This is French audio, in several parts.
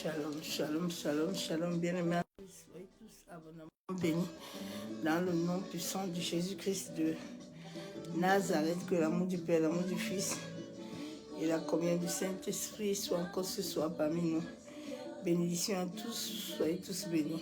Shalom, shalom, shalom, shalom, bien-aimés. Soyez tous abondamment bénis dans le nom puissant de Jésus-Christ de Nazareth. Que l'amour du Père, l'amour du Fils et la communion du Saint-Esprit soient encore ce soir parmi nous. Bénédiction à tous, soyez tous bénis.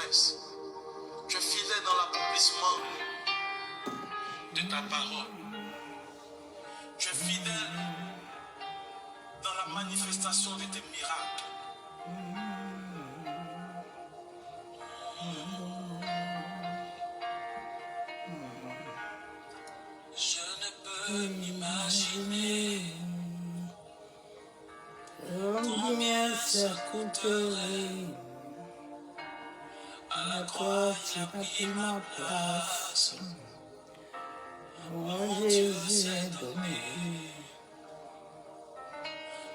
promesses. Tu es fidèle dans l'accomplissement de ta parole. Tu es fidèle dans la manifestation de tes miracles. Je ne peux m'imaginer combien ça coûterait. À la croix, tu as pris ma place. Mon Jésus est donné.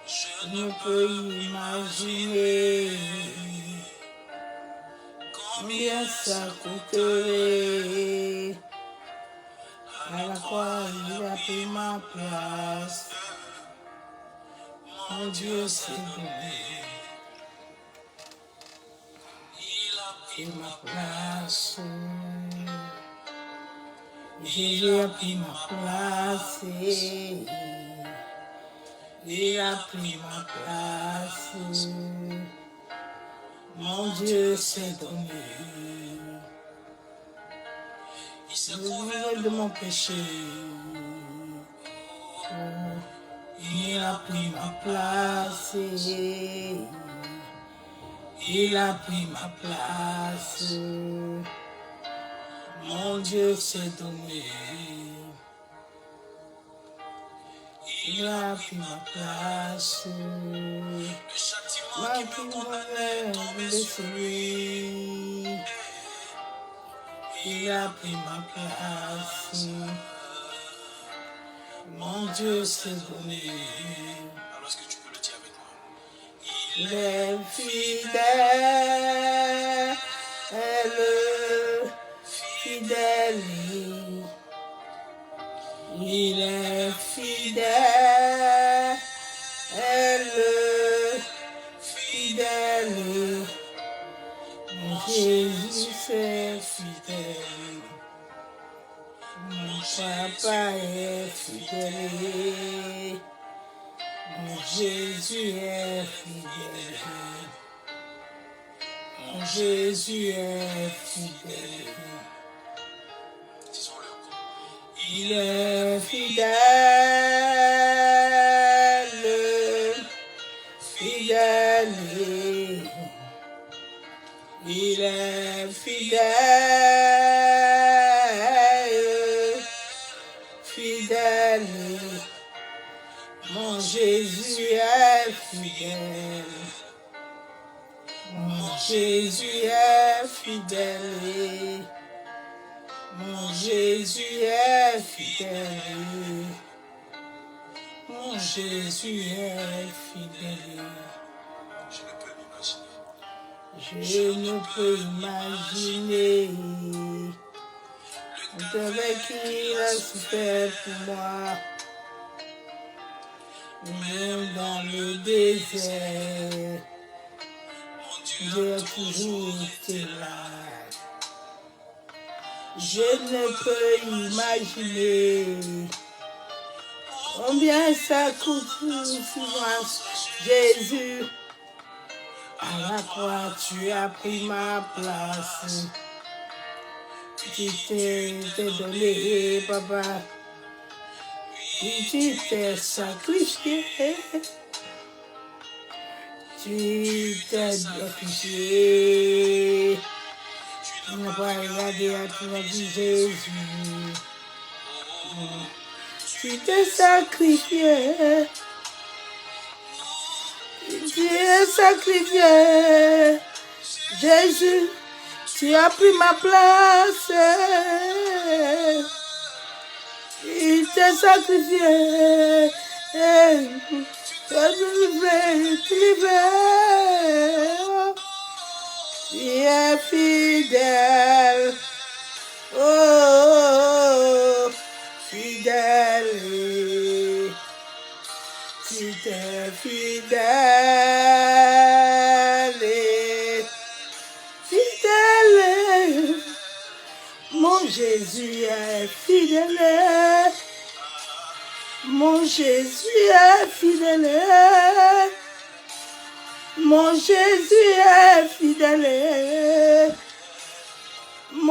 Je ne peux imaginer combien ça coûterait. À la croix, il a pris ma place. Mon Dieu s'est donné. Il a pris ma place. Jésus a pris ma place. Il a pris ma place. Mon Dieu s'est donné. Il s'est couvert de mon péché. Il a pris ma place. Il a pris ma place. Mon Dieu s'est donné. Il a pris ma place. Le châtiment qui me condamnait est tombé sur lui. Il a pris ma place. Mon Dieu s'est donné. Alors est-ce que tu peux le dire avec moi? Il est fidèle. Fidèle. Il est fidèle. Fidèle. Mon Jésus est fidèle. Mon papa est fidèle. Mon Jésus est fidèle. Mon Jésus est fidèle. Il est fidèle. Fidèle. Il est fidèle. Fidèle. Mon Jésus est fidèle. Mon Jésus est fidèle. Mon Jésus est fidèle. Mon Jésus est fidèle. Je ne peux imaginer avec qui il a souffert pour moi. Même dans le désert, Dieu a toujours été là. Je ne peux imaginer combien ça coûte souvent, Jésus. À la croix, tu as pris ma place. Tu t'es donné, papa. Tu t'es sacrifié. Tu t'es sacrifié. Tu n'as pas regardé à ton vie, Jésus. Tu t'es sacrifié. Tu es sacrifié. Jésus, tu as pris ma place. Il t'est sacrifié. Tu es livré. Tu es fidèle. Oh, fidèle. Tu es fidèle. Fidèle. Mon Jésus est fidèle. Mon Jésus est fidèle. Mon Jésus est fidèle.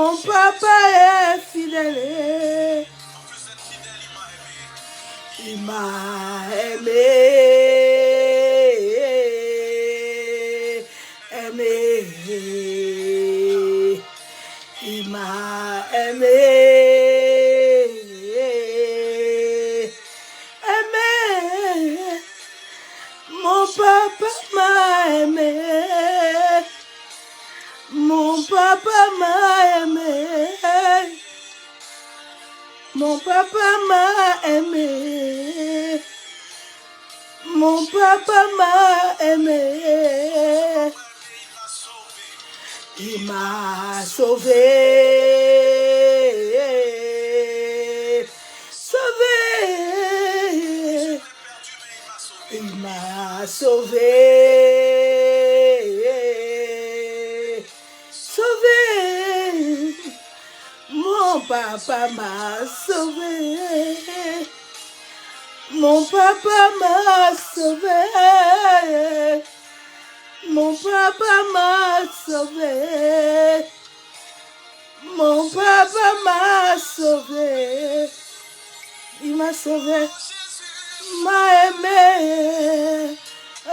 Mon papa est fidèle. En plus d'être fidèle, il Il m'a aimé. Il m'a aimé. Mon papa m'a aimé. Mon papa m'a aimé. Mon papa m'a aimé. Mon papa m'a aimé. Il m'a sauvé. Sauvé. Il m'a sauvé. Sauvé. Mon papa m'a sauvé. Mon papa m'a sauvé. Mon papa m'a sauvé. Mon papa m'a sauvé. Il m'a sauvé. M'a aimé. Oh,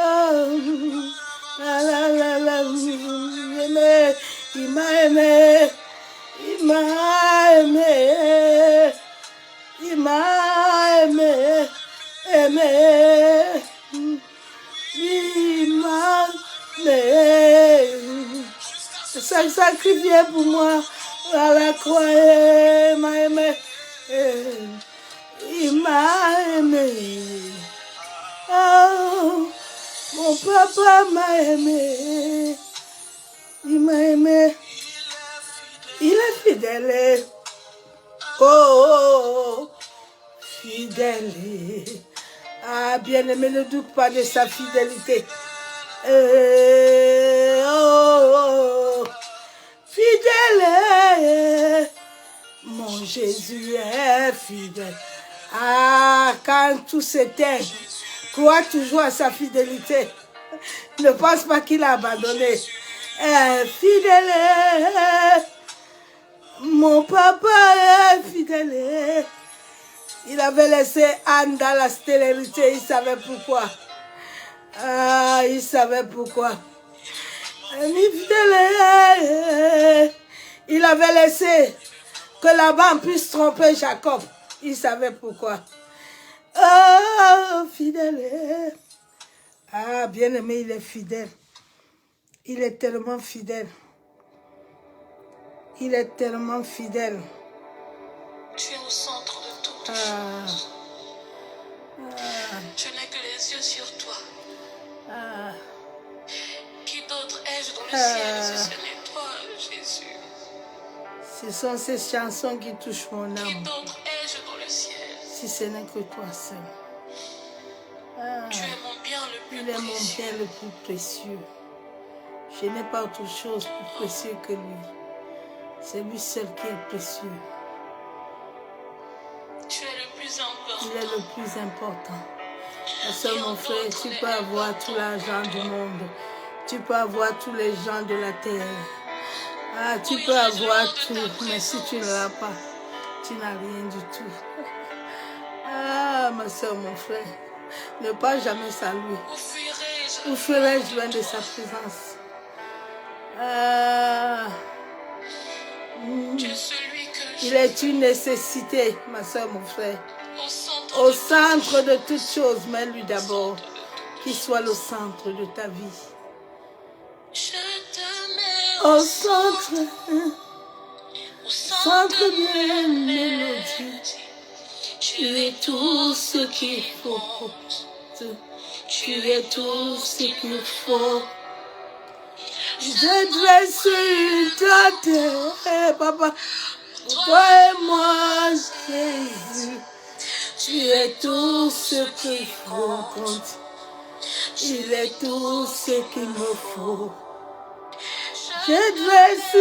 la la la la. Aimé. Il m'a aimé. Il m'a aimé. Il m'a aimé. Aimé. Il m'a aimé. C'est ça le sacrifié pour moi. À la croix, il m'a aimé. Il m'a aimé. Oh, mon papa m'a aimé. Il m'a aimé. Il est fidèle. Oh, oh, oh, fidèle. Ah, bien-aimé, ne doute pas de sa fidélité. Oh, oh, fidèle. Mon Jésus est fidèle. Ah, quand tout s'éteint, crois toujours à sa fidélité. Ne pense pas qu'il a abandonné. Fidèle. Mon papa est fidèle. Il avait laissé Anne dans la stérilité. Il savait pourquoi. Ah, il savait pourquoi. Fidèle. Il avait laissé que Laban puisse tromper Jacob. Il savait pourquoi. Oh, fidèle. Ah, bien-aimé, il est fidèle. Il est tellement fidèle. Il est tellement fidèle. Tu es au centre de toutes choses. Je n'ai que les yeux sur toi. Qui d'autre ai-je dans le ciel si ce n'est toi, Jésus? Ce sont ces chansons qui touchent mon Qui âme. d'autre ai-je dans le ciel? Si ce n'est que toi seul. Tu es mon bien le plus Il est mon précieux. bien le plus précieux. Je n'ai pas autre chose plus précieux que lui. C'est lui seul qui est précieux. Tu es le plus important. Il est le plus important. Parce que mon frère, tu peux avoir tout l'argent du monde. Tu peux avoir tous les gens de la terre. Ah, tu peux avoir tout. Mais si tu ne l'as pas, tu n'as rien du tout. Ah, ma soeur, mon frère, ne pas jamais saluer. Où Où ferais-je loin de sa présence? Ah, tu es celui que il est une nécessité, ma soeur, mon frère. au Au centre de toutes choses, mets-lui d'abord. Qu'il soit le centre de ta vie. Je te mets Au centre centre de de mes mes mélodies. Tu es tout ce qu'il faut. Tu es tout ce qu'il faut. Je dresse une tente, papa. Toi et moi, Jésus. Tu es tout ce qu'il faut. Il est tout ce qu'il me faut. Je dresse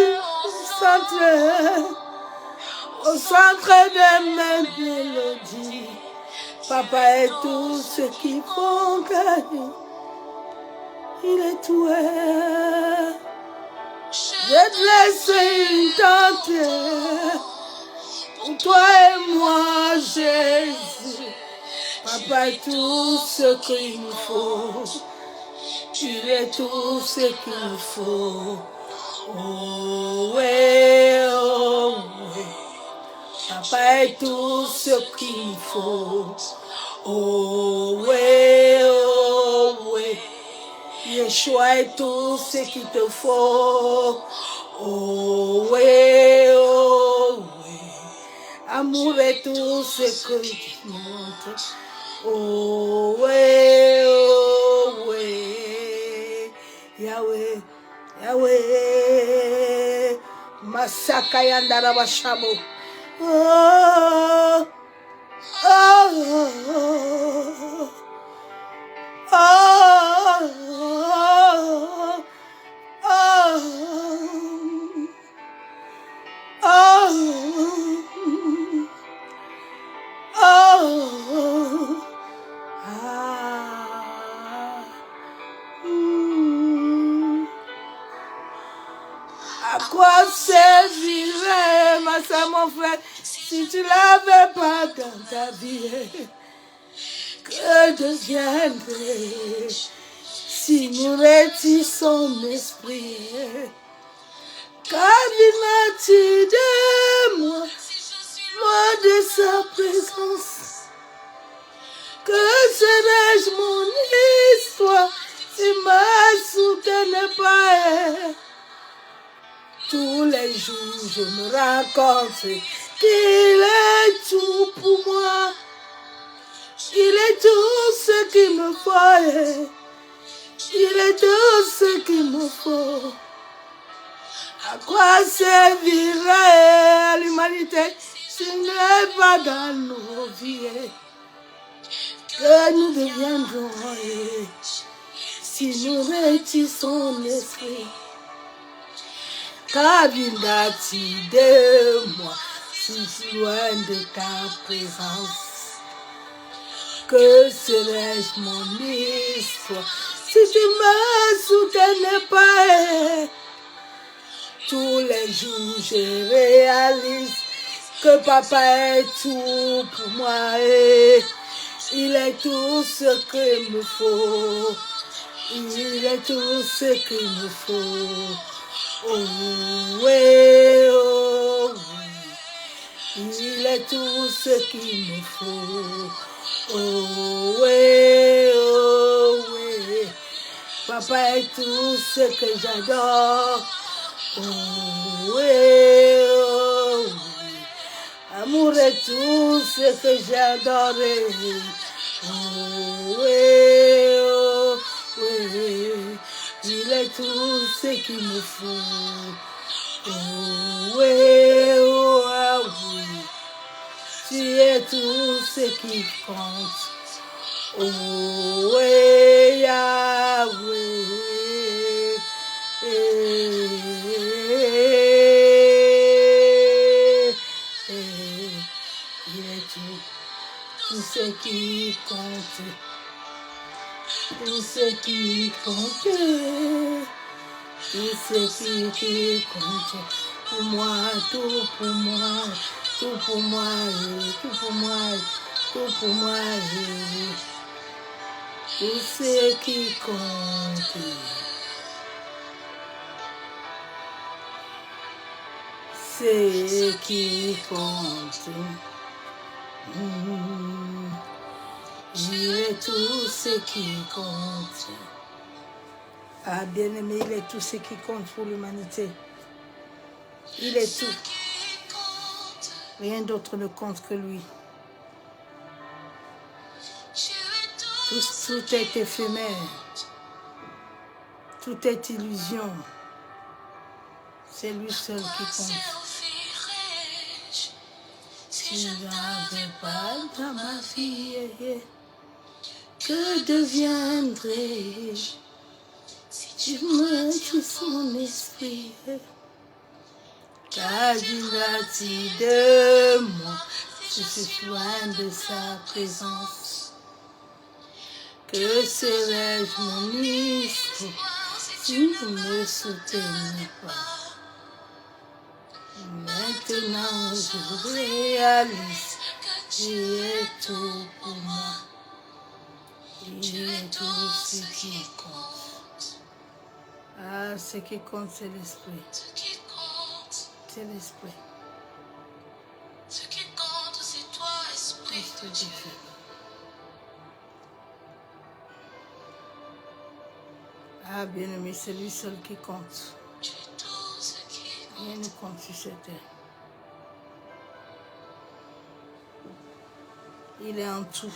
au centre de mes mélodies. Papa est tout ce qu'il faut gagner. Il est tout. Je dresse une tente moi, Jésus. Papa est tout ce qu'il nous faut. Tu es tout ce qu'il nous faut. Oh ouais, oh ouais. Papa est tout ce qu'il nous faut. Oh ouais, oh ouais. Yeshua est tout ce qu'il te faut. Oh ouais, oh ouais. Amour est tout ce que tu montres. Oh ouais, oh ouais. Yahweh, Yahweh. Masaka yandara bashabo. Oh, oh, oh, oh, oh, oh, oh, ah, À quoi servirait ma soeur, mon frère, si tu l'avais pas dans ta vie? Que deviendrait si nous étions son esprit? Qu'adviendra-t-il de moi, loin de sa présence? Que serais-je mon histoire si ma soutenait pas? Tous les jours je me raconte qu'il est tout pour moi. Il est tout ce qu'il me faut. Il est tout ce qu'il me faut. À quoi servirait l'humanité si n'est pas dans nos vies? Que nous deviendrons si nous étions son esprit? Qu'adviendra-t-il de moi si je suis loin de ta présence? Que serais-je mon histoire si tu me soutenais pas? Tous les jours je réalise que papa est tout pour moi. Il est tout ce qu'il me faut. Il est tout ce qu'il me faut. Oh oui, oh oui. Il est tout ce qu'il me faut. Oh oui, oh oui. Papa est tout ce que j'adore. Oh oui, oh oui. Amour est tout ce que j'adore. Oh oui, oh oui. Il est tout ce qu'il me faut. Oh oui, oh ah oui. Tu es tout ce qui compte. Oh oui, Yahweh. Il est tout ce qui compte. Tout ce qui compte. Tout ce qui compte. Pour moi, tout pour moi. Tout pour moi, tout pour moi, tout pour moi. Tout ce qui compte. Ce qui compte. Il est tout ce qui compte. Ah, bien-aimé, il est tout ce qui compte pour l'humanité. Il est tout. Rien d'autre ne compte que lui. Tout est éphémère. Tout est illusion. C'est lui seul qui compte. Si je n'avais pas dans ma vie, que deviendrais-je si me dis son esprit? Qu'adviendra-t-il de moi si je suis loin de sa présence? Que serais-je mon histoire si ne me soutenais pas? Maintenant je réalise Il est tout pour moi. Il est tout ce qui compte. Ah, ce qui compte, c'est l'esprit. Ce qui compte, C'est l'esprit. ce qui compte, c'est toi, Esprit Esprit de de Dieu. Dieu. Ah, bien-aimé, c'est lui seul qui compte. Tu es tout ce qui compte. Rien ne compte sur cette terre. Il est en tout.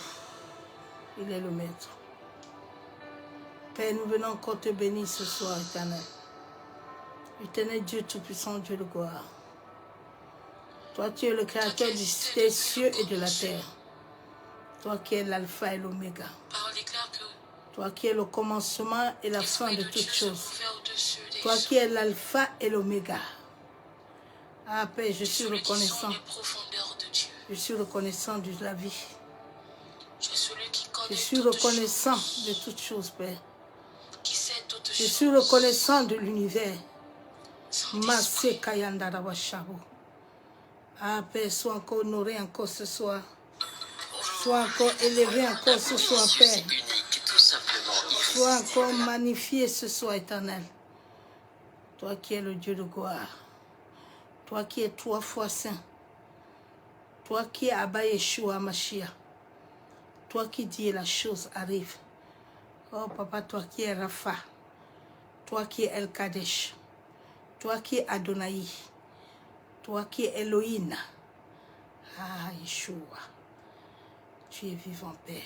Il est le maître. Père, nous venons encore te bénir ce soir, éternel. Éternel Dieu Tout-Puissant, Dieu de gloire. Toi qui es le créateur des cieux et de la terre. Toi qui es l'alpha et l'oméga. Parole déclare que Toi qui es le commencement et la fin l'Esprit de de Dieu toutes se choses. mouvait au-dessus des Toi qui es l'alpha et l'oméga. Ah Père, je suis celui qui reconnaissant. sonde les profondeurs de Dieu. Je suis reconnaissant de la vie. Tu es celui qui Je connaît suis toutes reconnaissant choses, de toutes choses, Père. qui sait toutes Je choses. suis reconnaissant de l'univers. Saint-Esprit, Massé Kayandarawa Chabo. Ah Père, sois encore honoré encore ce soir. Sois encore élevé encore ce soir, Père. unique, tout simplement Sois encore magnifié ce soir, éternel. Toi qui es le Dieu de gloire. Toi qui es 3 fois saint. Toi qui es Abba Yeshua Mashiach. Toi qui dis et la chose arrive. Oh papa, toi qui es Rapha. Toi qui es El Kadesh. Toi qui es Adonai. Toi qui es Elohim. Ah, Yeshua. Tu es vivant, Père.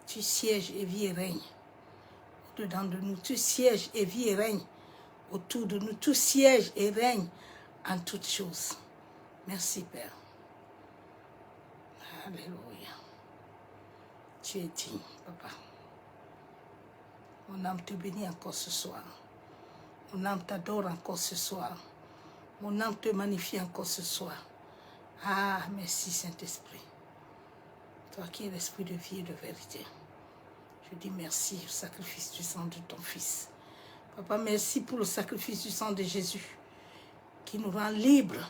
Tu sièges et vis et règnes au-dedans de nous. Tu sièges et vis et règnes autour de nous. Tu sièges et règnes en toutes choses. Merci, Père. Alléluia. Tu es digne, Papa. Mon âme te bénit encore ce soir. Mon âme t'adore encore ce soir. Mon âme te magnifie encore ce soir. Ah, merci Saint-Esprit. Toi qui es l'esprit de vie et de vérité. Je dis merci au sacrifice du sang de ton Fils. Papa, merci pour le sacrifice du sang de Jésus qui nous rend libres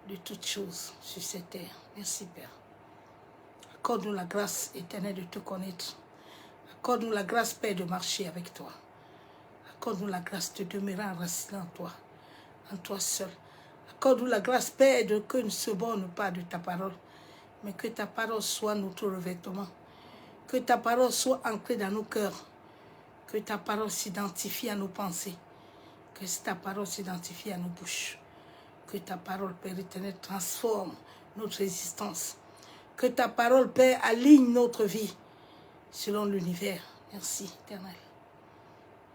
de toutes choses sur cette terre. Merci, Père. Accorde-nous la grâce éternelle de te connaître. Accorde-nous la grâce, Père, de marcher avec toi. Accorde-nous la grâce de demeurer enraciné en toi seul. Accorde-nous la grâce, Père, de que nous ne se borne pas de ta parole, mais que ta parole soit notre revêtement. Que ta parole soit ancrée dans nos cœurs. Que ta parole s'identifie à nos pensées. Que ta parole s'identifie à nos bouches. Que ta parole, Père éternel, transforme notre existence. Que ta parole, Père, aligne notre vie selon l'univers. Merci, éternel.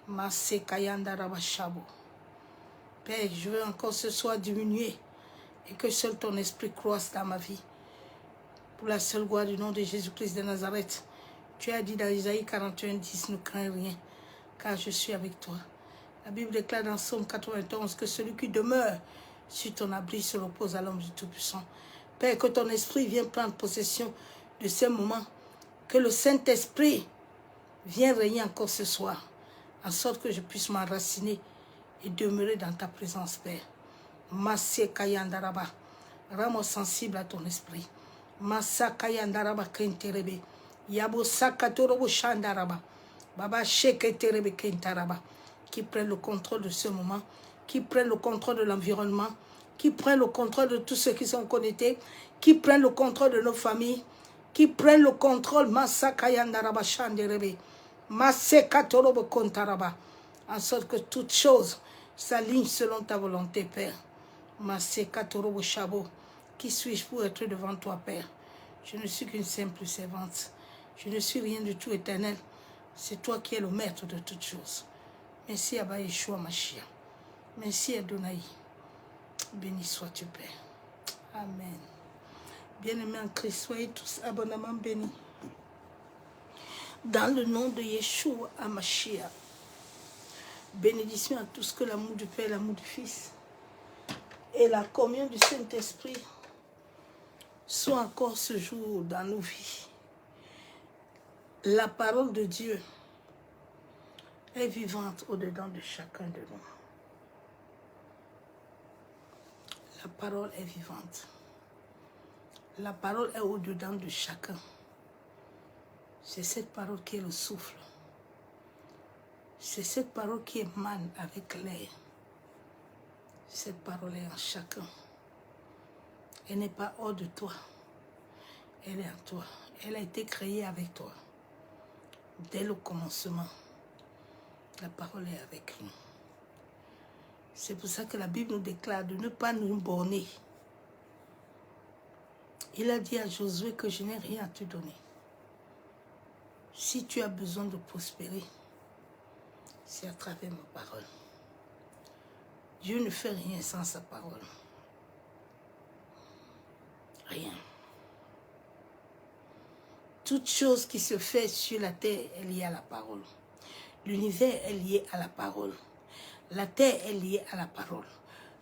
Masse Kayanda Rabashabo. Père, je veux encore ce soir diminuer et que seul ton esprit croisse dans ma vie. Pour la seule gloire du nom de Jésus-Christ de Nazareth. Tu as dit dans Isaïe 41, 10, ne crains rien, car je suis avec toi. La Bible déclare dans Psaume 91 que celui qui demeure sur ton abri se repose à l'homme du Tout-Puissant. Père, que ton esprit vienne prendre possession de ces moments. Que le Saint-Esprit vienne régner encore ce soir, en sorte que je puisse m'enraciner et demeurer dans ta présence, Père. Massé Kayandaraba, rends-moi sensible à ton esprit. Massa Kayandaraba Kenterebe, Yabo Sakatorobo Shandaraba, Baba Sheke Terebe Kentaraba, qui prennent le contrôle de ce moment, qui prennent le contrôle de l'environnement, qui prennent le contrôle de tous ceux qui sont connectés, qui prennent le contrôle de nos familles, qui prennent le contrôle, Massa Kayandaraba Shanderebe, Masse Katorobo Kontaraba, en sorte que toutes choses s'alignent selon ta volonté, Père. Masse Katorobo Shabo, qui suis-je pour être devant toi, Père? Je ne suis qu'une simple servante. Je ne suis rien du tout éternel. C'est toi qui es le maître de toutes choses. Merci Abba Yeshua Mashiach. Merci Adonai. Béni sois-tu, Père. Amen. Bien-aimés en Christ, soyez tous abondamment bénis. Dans le nom de Yeshua Mashiach. Bénédiction à tous, que l'amour du Père, l'amour du Fils et la communion du Saint-Esprit soit encore ce jour dans nos vies. La parole de Dieu est vivante au-dedans de chacun de nous. La parole est vivante. La parole est au-dedans de chacun. C'est cette parole qui est le souffle. C'est cette parole qui émane avec l'air. Cette parole est en chacun. Elle n'est pas hors de toi. Elle est en toi. Elle a été créée avec toi. Dès le commencement, la parole est avec nous. C'est pour ça que la Bible nous déclare de ne pas nous borner. Il a dit à Josué que je n'ai rien à te donner. Si tu as besoin de prospérer, c'est à travers ma parole. Dieu ne fait rien sans sa parole. Rien. Toute chose qui se fait sur la terre est liée à la parole. L'univers est lié à la parole. La terre est liée à la parole.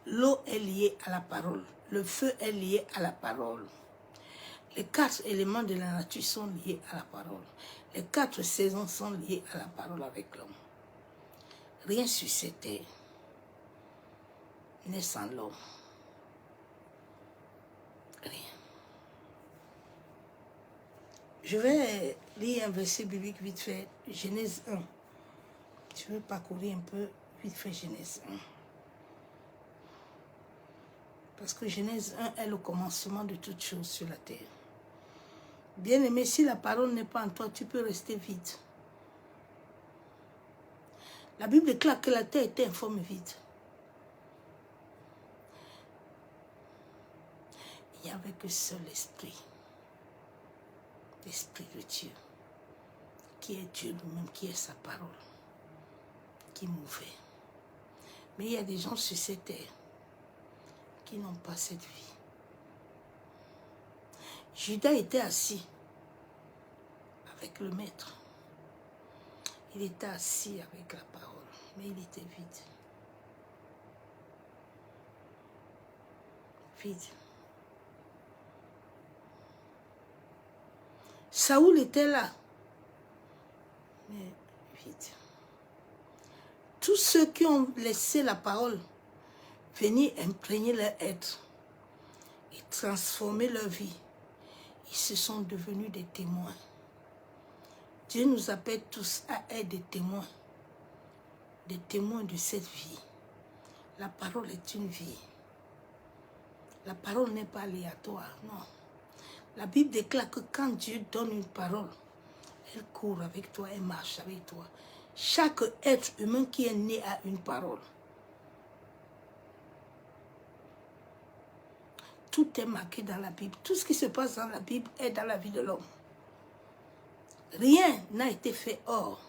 L'eau est liée à la parole. Le feu est lié à la parole. Les 4 éléments de la nature sont liés à la parole. Les 4 saisons sont liées à la parole avec l'homme. Rien sur cette terre n'est sans l'homme. Rien. Je vais lire un verset biblique vite fait, Genèse 1. Je vais parcourir un peu vite fait Genèse 1. Parce que Genèse 1 est le commencement de toutes choses sur la terre. Bien-aimé, si la parole n'est pas en toi, tu peux rester vide. La Bible déclare que la terre était informe et vide. Il n'y avait que seul l'Esprit. L'Esprit de Dieu. Qui est Dieu lui-même, qui est sa parole. Qui mouvait. Mais il y a des gens sur cette terre qui n'ont pas cette vie. Judas était assis avec le maître. Il était assis avec la parole, mais il était vide. Vide. Saoul était là, mais vide. Tous ceux qui ont laissé la parole venir imprégner leur être et transformer leur vie, ils se sont devenus des témoins. Dieu nous appelle tous à être des témoins de cette vie. La parole est une vie. La parole n'est pas aléatoire, non. La Bible déclare que quand Dieu donne une parole, elle court avec toi, elle marche avec toi. Chaque être humain qui est né a une parole. Tout est marqué dans la Bible. Tout ce qui se passe dans la Bible est dans la vie de l'homme. Rien n'a été fait hors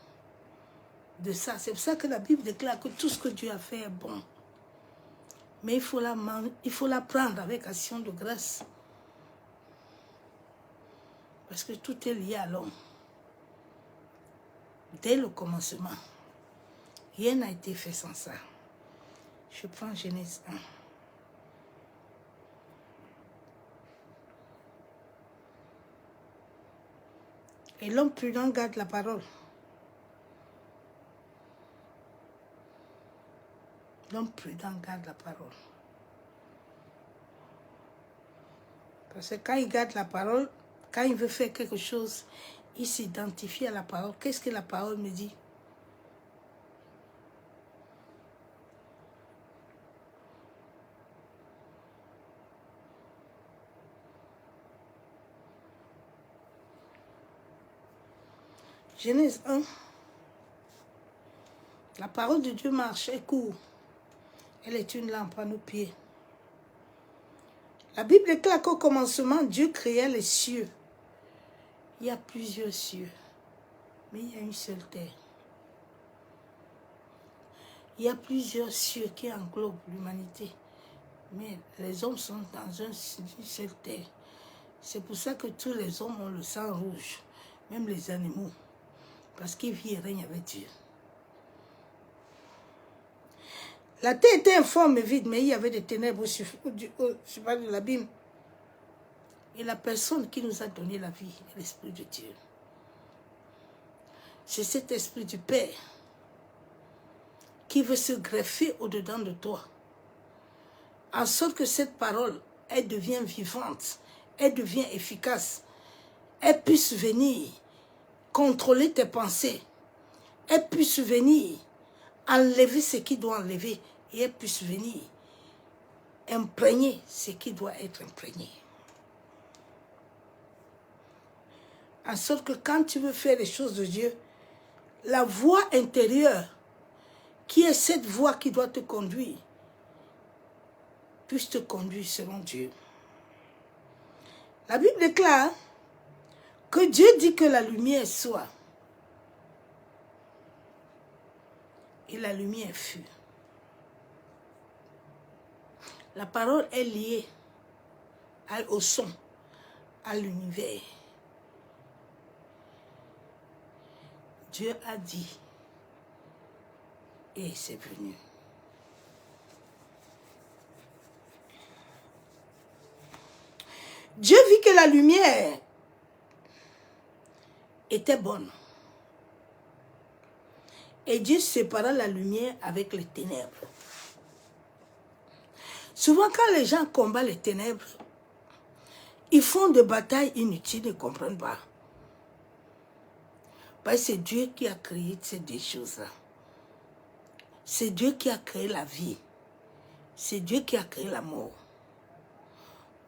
de ça. C'est pour ça que la Bible déclare que tout ce que Dieu a fait est bon. Mais il faut la prendre avec action de grâce. Parce que tout est lié à l'homme. Dès le commencement, rien n'a été fait sans ça. Je prends Genèse 1. Et l'homme prudent garde la parole. L'homme prudent garde la parole. Parce que quand il garde la parole, quand il veut faire quelque chose, il s'identifie à la parole. Qu'est-ce que la parole me dit? Genèse 1. La parole de Dieu marche, elle court. Elle est une lampe à nos pieds. La Bible déclare qu'au commencement, Dieu créa les cieux. Il y a plusieurs cieux, mais il y a une seule terre. Il y a plusieurs cieux qui englobent l'humanité, mais les hommes sont dans une seule terre. C'est pour ça que tous les hommes ont le sang rouge, même les animaux, parce qu'ils vivent et règnent avec Dieu. La terre était informe et vide, mais il y avait des ténèbres sur de l'abîme. Et la personne qui nous a donné la vie est l'Esprit de Dieu. C'est cet Esprit du Père qui veut se greffer au-dedans de toi, en sorte que cette parole, elle devient vivante, elle devient efficace. Elle puisse venir contrôler tes pensées. Elle puisse venir enlever ce qui doit enlever. Et elle puisse venir imprégner ce qui doit être imprégné. En sorte que quand tu veux faire les choses de Dieu, la voix intérieure, qui est cette voix qui doit te conduire, puisse te conduire selon Dieu. La Bible déclare que Dieu dit que la lumière soit. Et la lumière fut. La parole est liée au son, à l'univers. Dieu a dit et c'est venu. Dieu vit que la lumière était bonne. Et Dieu sépara la lumière avec les ténèbres. Souvent, quand les gens combattent les ténèbres, ils font des batailles inutiles, ils ne comprennent pas. Parce que c'est Dieu qui a créé ces deux choses-là. C'est Dieu qui a créé la vie. C'est Dieu qui a créé la mort.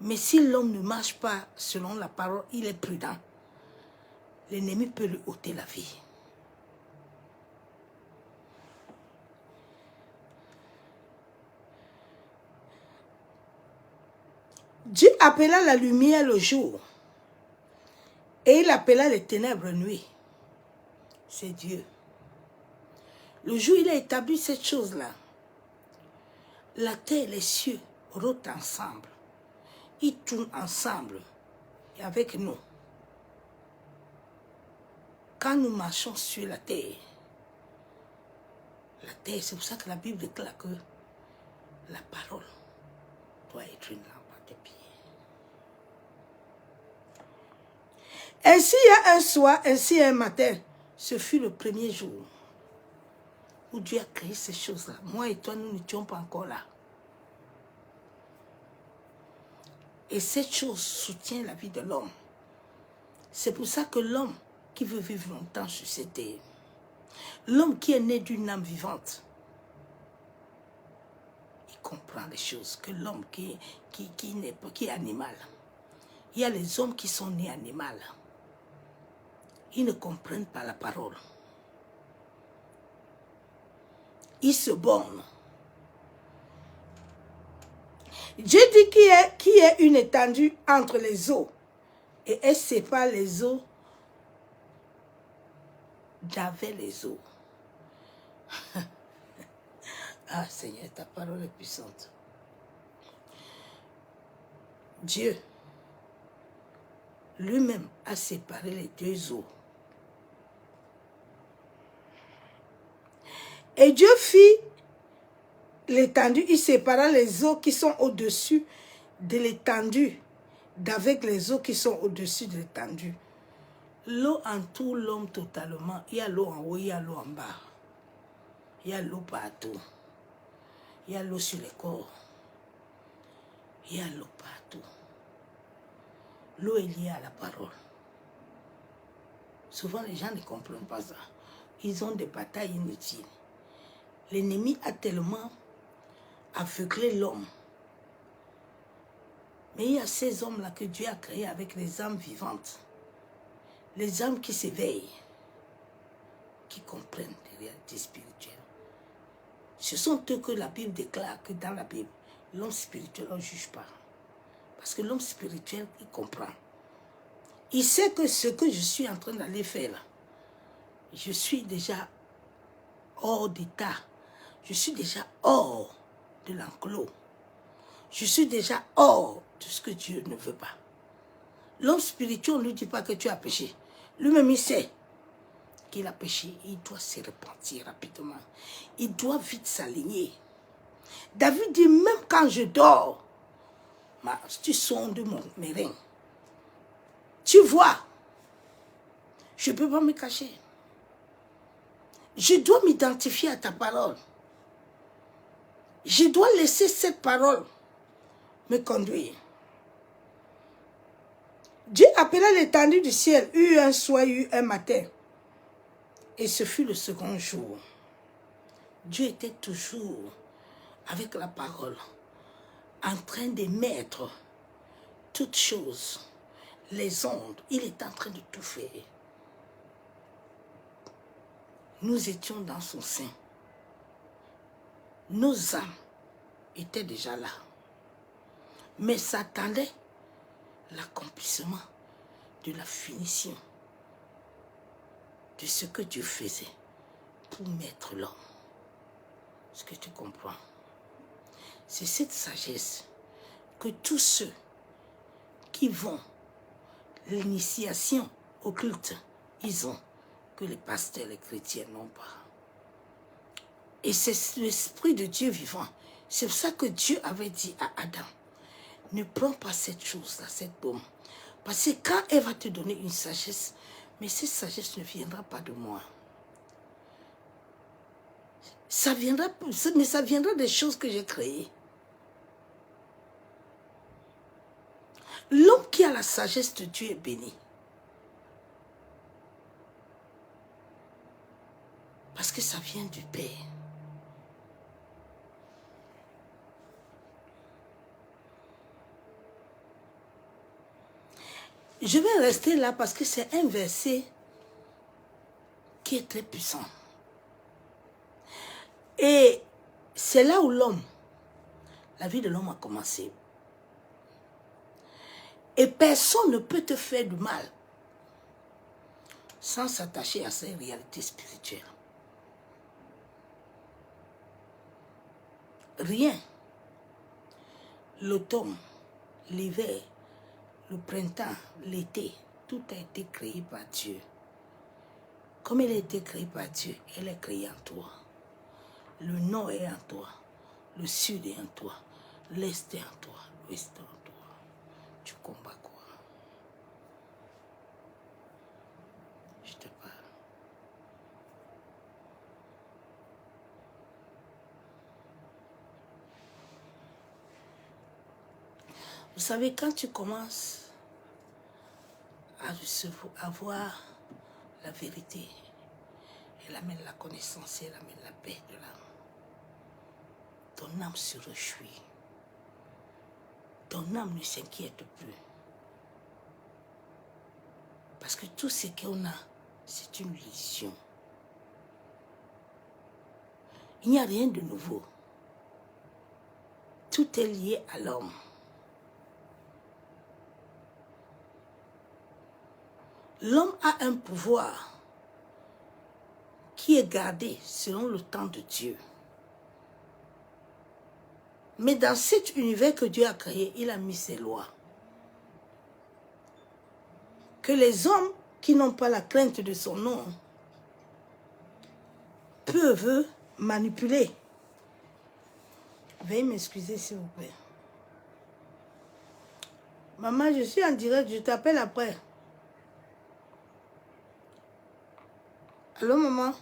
Mais si l'homme ne marche pas selon la parole, il est prudent. L'ennemi peut lui ôter la vie. Dieu appela la lumière le jour et il appela les ténèbres nuit. C'est Dieu. Le jour, il a établi cette chose-là. La terre et les cieux rôtent ensemble. Ils tournent ensemble et avec nous. Quand nous marchons sur la terre, c'est pour ça que la Bible déclare que la parole doit être une lampe à tes pieds. Ainsi, il y a un soir, ainsi un matin, ce fut le premier jour où Dieu a créé ces choses-là. Moi et toi, nous n'étions pas encore là. Et cette chose soutient la vie de l'homme. C'est pour ça que l'homme qui veut vivre longtemps sur cette terre, l'homme qui est né d'une âme vivante, il comprend les choses que l'homme qui est animal. Il y a les hommes qui sont nés animaux. Ils ne comprennent pas la parole. Ils se bornent. Dieu dit qu'il y a une étendue entre les eaux et elle sépare les eaux d'avec les eaux. Ah Seigneur, ta parole est puissante. Dieu lui-même a séparé les deux eaux. Et Dieu fit l'étendue, il sépara les eaux qui sont au-dessus de l'étendue d'avec les eaux qui sont au-dessus de l'étendue. L'eau entoure l'homme totalement. Il y a l'eau en haut, il y a l'eau en bas. Il y a l'eau partout. Il y a l'eau sur les corps. Il y a l'eau partout. L'eau est liée à la parole. Souvent, les gens ne comprennent pas ça. Ils ont des batailles inutiles. L'ennemi a tellement aveuglé l'homme. Mais il y a ces hommes-là que Dieu a créés avec les âmes vivantes. Les âmes qui s'éveillent, qui comprennent les réalités spirituelles. Ce sont eux que la Bible déclare que dans la Bible, l'homme spirituel ne juge pas. Parce que l'homme spirituel, il comprend. Il sait que ce que je suis en train d'aller faire là, je suis déjà hors d'état. Je suis déjà hors de l'enclos. Je suis déjà hors de ce que Dieu ne veut pas. L'homme spirituel ne lui dit pas que tu as péché. Lui-même, il sait qu'il a péché. Il doit se repentir rapidement. Il doit vite s'aligner. David dit, même quand je dors, tu sondes mes reins. Tu vois, je ne peux pas me cacher. Je dois m'identifier à ta parole. Je dois laisser cette parole me conduire. Dieu appela l'étendue du ciel, eut un soir, eut un matin. Et ce fut le second jour. Dieu était toujours avec la parole, en train d'émettre toutes choses, les ondes. Il est en train de tout faire. Nous étions dans son sein. Nos âmes étaient déjà là. Mais s'attendait l'accomplissement de la finition de ce que Dieu faisait pour mettre l'homme. Est-ce que tu comprends? C'est cette sagesse que tous ceux qui vont l'initiation au culte, ils ont, que les pasteurs, les chrétiens n'ont pas. Et c'est l'Esprit de Dieu vivant. C'est pour ça que Dieu avait dit à Adam, ne prends pas cette chose-là, cette pomme. Parce que quand elle va te donner une sagesse, mais cette sagesse ne viendra pas de moi. Ça viendra, mais ça viendra des choses que j'ai créées. L'homme qui a la sagesse de Dieu est béni. Parce que ça vient du Père. Je vais rester là parce que c'est un verset qui est très puissant. Et c'est là où l'homme, la vie de l'homme a commencé. Et personne ne peut te faire du mal sans s'attacher à ces réalités spirituelles. Rien. L'automne, l'hiver, le printemps, l'été, tout a été créé par Dieu. Comme elle a été créée par Dieu, elle est créée en toi. Le nord est en toi, le sud est en toi, l'est est en toi, l'ouest est en toi. Tu combats quoi? Je te parle. Vous savez, quand tu commences à voir la vérité, elle amène la connaissance, elle amène la paix de l'âme. Ton âme se réjouit. Ton âme ne s'inquiète plus. Parce que tout ce qu'on a, c'est une illusion. Il n'y a rien de nouveau. Tout est lié à l'homme. L'homme a un pouvoir qui est gardé selon le temps de Dieu. Mais dans cet univers que Dieu a créé, il a mis ses lois. Que les hommes qui n'ont pas la crainte de son nom peuvent manipuler. Veuillez m'excuser s'il vous plaît. Maman, je suis en direct, je t'appelle après. Allô, maman?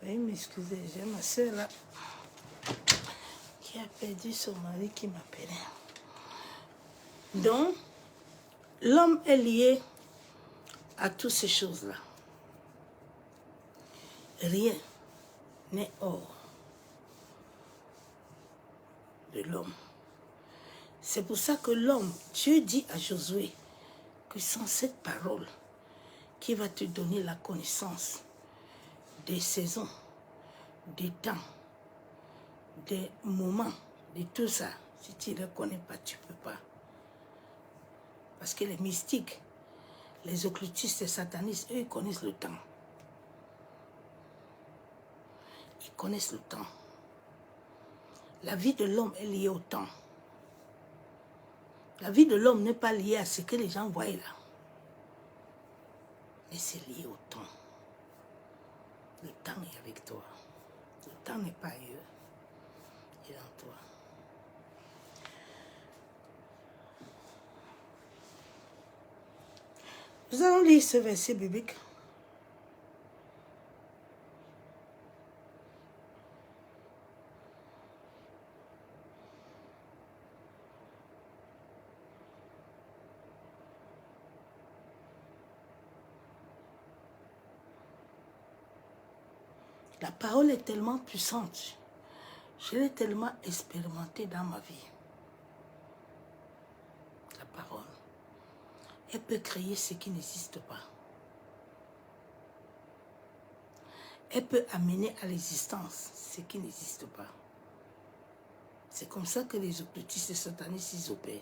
Veuillez m'excuser, j'ai ma soeur là qui a perdu son mari qui m'appelait. Donc, l'homme est lié à toutes ces choses-là. Rien n'est hors de l'homme. C'est pour ça que l'homme, Dieu dit à Josué que sans cette parole qui va te donner la connaissance des saisons, des temps, des moments, de tout ça, si tu ne le connais pas, tu ne peux pas. Parce que les mystiques, les occultistes, les satanistes, eux, ils connaissent le temps. Ils connaissent le temps. La vie de l'homme est liée au temps. La vie de l'homme n'est pas liée à ce que les gens voient là. Mais c'est lié au temps. Le temps est avec toi. Le temps n'est pas ailleurs. Il est en toi. Nous allons lire ce verset biblique. La parole est tellement puissante. Je l'ai tellement expérimentée dans ma vie. La parole. Elle peut créer ce qui n'existe pas. Elle peut amener à l'existence ce qui n'existe pas. C'est comme ça que les occultistes et satanistes, ils opèrent.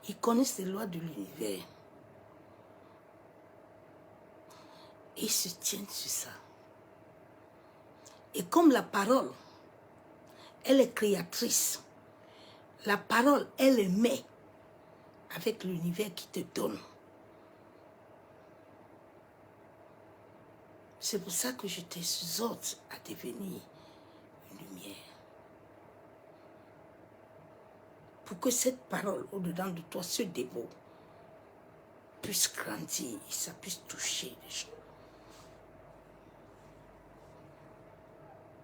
Ils connaissent les lois de l'univers. Et ils se tiennent sur ça. Et comme la parole, elle est créatrice, la parole, elle émet avec l'univers qui te donne. C'est pour ça que je t'exhorte à devenir une lumière. Pour que cette parole au-dedans de toi, ce dévot, puisse grandir et ça puisse toucher les gens.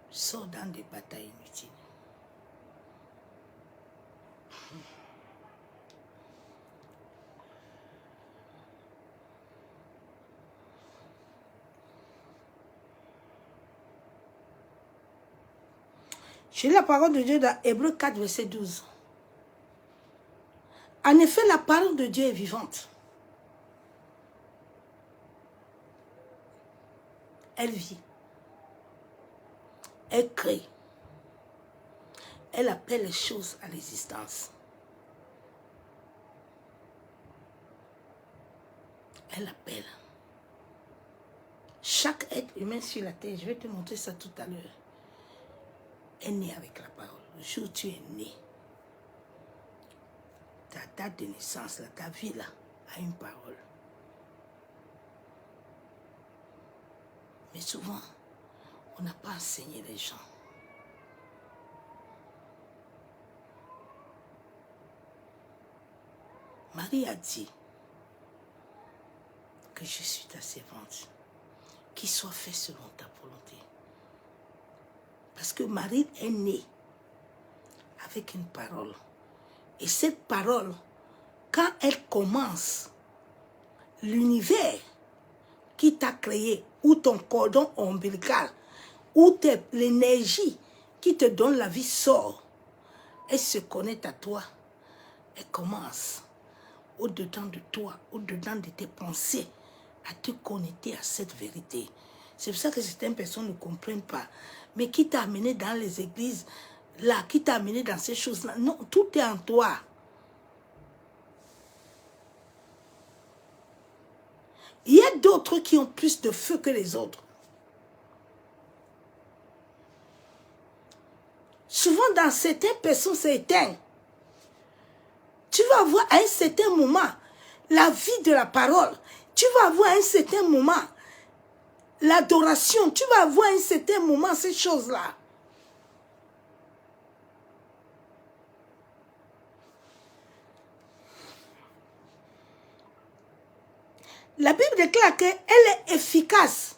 Sors dans des batailles inutiles. J'ai la parole de Dieu dans Hébreux 4, verset 12. En effet, la parole de Dieu est vivante. Elle vit. Elle crée. Elle appelle les choses à l'existence. Elle appelle. Chaque être humain sur la terre, je vais te montrer ça tout à l'heure, est né avec la parole. Le jour où tu es né, ta date de naissance, là, ta vie là, a une parole. Mais souvent, on n'a pas enseigné les gens. Marie a dit que je suis ta servante, qu'il soit fait selon ta volonté. Parce que Marie est née avec une parole. Et cette parole, quand elle commence, l'univers qui t'a créé, ou ton cordon ombilical, ou l'énergie qui te donne la vie sort, elle se connecte à toi. Elle commence au-dedans de toi, au-dedans de tes pensées, à te connecter à cette vérité. C'est pour ça que certaines personnes ne comprennent pas. Mais qui t'a amené dans les églises, là, qui t'a amené dans ces choses-là? Non, tout est en toi. Il y a d'autres qui ont plus de feu que les autres. Souvent, dans certaines personnes, c'est éteint. Tu vas avoir à un certain moment la vie de la parole. Tu vas avoir à un certain moment l'adoration. Tu vas avoir à un certain moment ces choses-là. La Bible déclare qu'elle est efficace.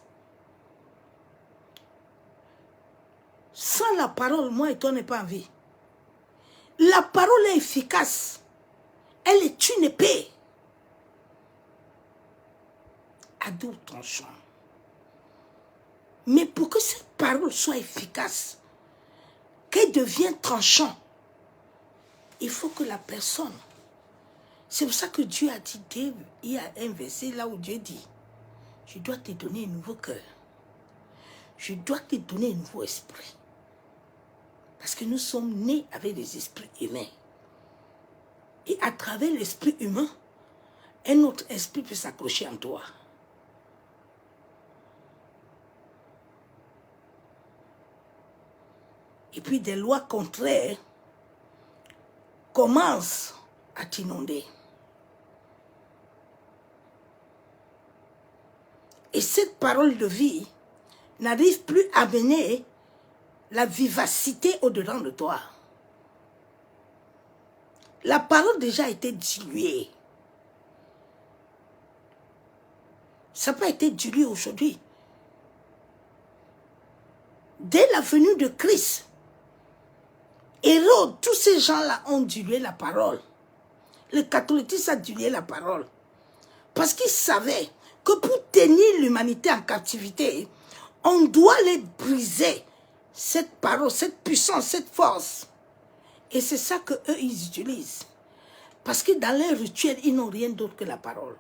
Sans la parole, moi et toi, on n'est pas en vie. La parole est efficace. Elle est une épée à double tranchant. Mais pour que cette parole soit efficace, qu'elle devienne tranchant, il faut que la personne... C'est pour ça que Dieu a dit, il y a un verset là où Dieu dit, je dois te donner un nouveau cœur. Je dois te donner un nouveau esprit. Parce que nous sommes nés avec des esprits humains. Et à travers l'esprit humain, un autre esprit peut s'accrocher en toi. Et puis des lois contraires commencent à t'inonder. Et cette parole de vie n'arrive plus à mener la vivacité au-dedans de toi. La parole déjà a été diluée. Ça n'a pas été dilué aujourd'hui. Dès la venue de Christ, Hérode, tous ces gens-là ont dilué la parole. Le catholicisme a dilué la parole. Parce qu'ils savaient que pour tenir l'humanité en captivité, on doit les briser, cette parole, cette puissance, cette force. Et c'est ça qu'eux, ils utilisent. Parce que dans leur rituel, ils n'ont rien d'autre que la parole.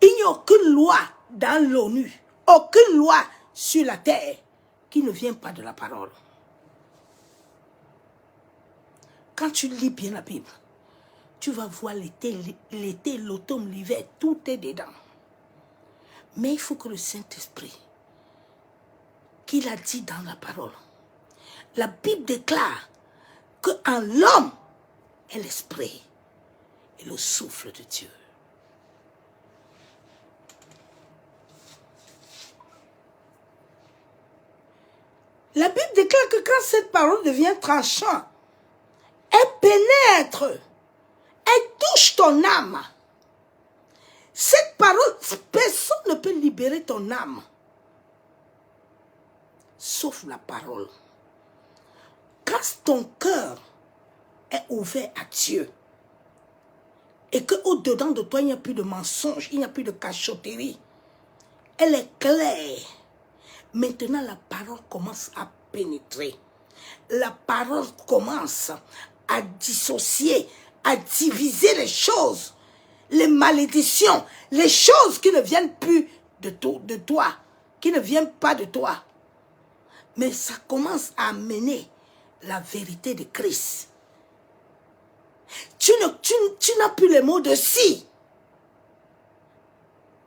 Il n'y a aucune loi dans l'ONU, aucune loi sur la terre qui ne vient pas de la parole. Quand tu lis bien la Bible, tu vas voir l'été, l'automne, l'hiver, tout est dedans. Mais il faut que le Saint-Esprit, qu'il a dit dans la parole, la Bible déclare qu'en l'homme est l'esprit et le souffle de Dieu. La Bible déclare que quand cette parole devient tranchante, elle pénètre, elle touche ton âme. Cette parole, personne ne peut libérer ton âme, sauf la parole. Quand ton cœur est ouvert à Dieu, et qu'au-dedans de toi, il n'y a plus de mensonges, il n'y a plus de cachotterie, elle est claire. Maintenant, la parole commence à pénétrer. La parole commence à dissocier, à diviser les choses, les malédictions, les choses qui ne viennent plus de toi, qui ne viennent pas de toi. Mais ça commence à amener la vérité de Christ. Tu n'as plus les mots de si,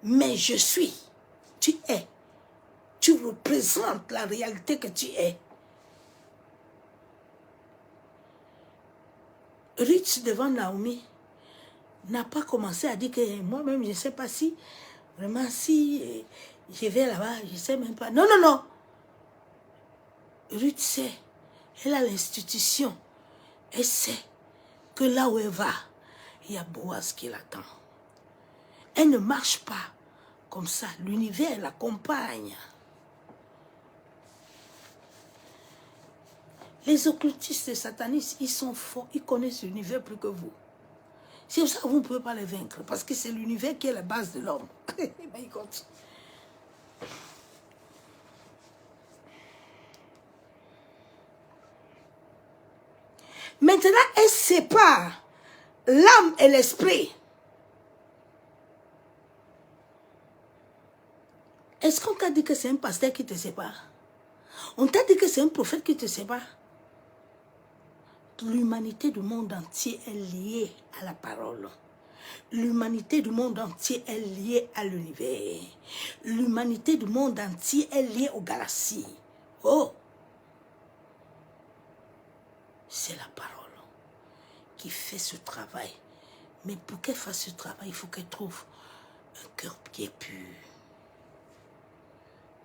mais je suis, tu es. Tu représentes la réalité que tu es. Ruth devant Naomi n'a pas commencé à dire que moi-même je ne sais pas si, vraiment si je vais là-bas, je ne sais même pas. Non, non, non. Ruth sait, elle a l'institution. Elle sait que là où elle va, il y a Boaz qui l'attend. Elle ne marche pas comme ça. L'univers l'accompagne. Les occultistes et satanistes, ils sont forts, ils connaissent l'univers plus que vous. C'est pour ça que vous ne pouvez pas les vaincre, parce que c'est l'univers qui est la base de l'homme. Maintenant, elle sépare l'âme et l'esprit. Est-ce qu'on t'a dit que c'est un pasteur qui te sépare? On t'a dit que c'est un prophète qui te sépare? L'humanité du monde entier est liée à la parole. L'humanité du monde entier est liée à l'univers. L'humanité du monde entier est liée aux galaxies. Oh! C'est la parole qui fait ce travail. Mais pour qu'elle fasse ce travail, il faut qu'elle trouve un cœur qui est pur.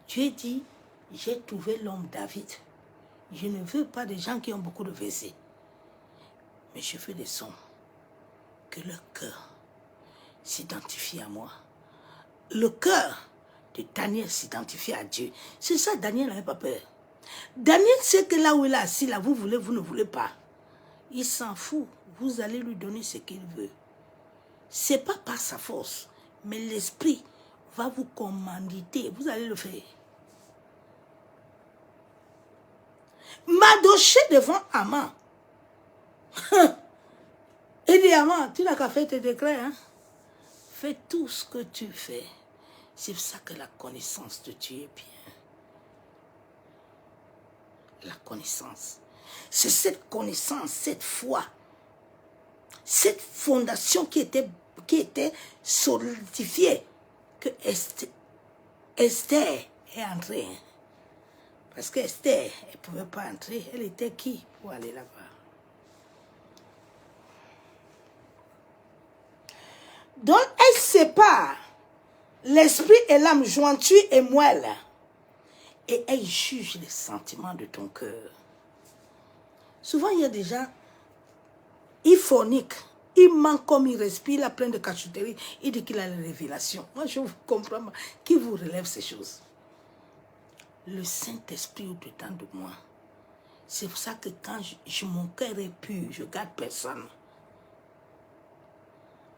Dieu dit, j'ai trouvé l'homme David. Je ne veux pas des gens qui ont beaucoup de versets. Mais je veux des hommes que leur cœur s'identifie à moi. Le cœur de Daniel s'identifie à Dieu. C'est ça, Daniel n'avait pas peur. Daniel sait que là où il est assis, là, vous voulez, vous ne voulez pas. Il s'en fout. Vous allez lui donner ce qu'il veut. Ce n'est pas par sa force, mais l'esprit va vous commanditer. Vous allez le faire. Mardochée devant Haman. Il dit, Haman, tu n'as qu'à faire tes décrets. Hein? Fais tout ce que tu fais. C'est pour ça que la connaissance de Dieu est bien. La connaissance. C'est cette connaissance, cette foi, cette fondation qui était solidifiée que Esther est entrée. Parce qu'Esther, elle ne pouvait pas entrer. Elle était qui pour aller là-bas? Donc, elle sépare l'esprit et l'âme, jointure et moelle. Et elle juge les sentiments de ton cœur. Souvent, il y a des gens, ils forniquent, ils mentent comme ils respirent, il a plein de cachotterie, il dit qu'il a les révélations. Moi, je vous comprends pas. Qui vous relève ces choses? Le Saint-Esprit au-dedans de moi. C'est pour ça que quand mon cœur est pur, je ne garde personne.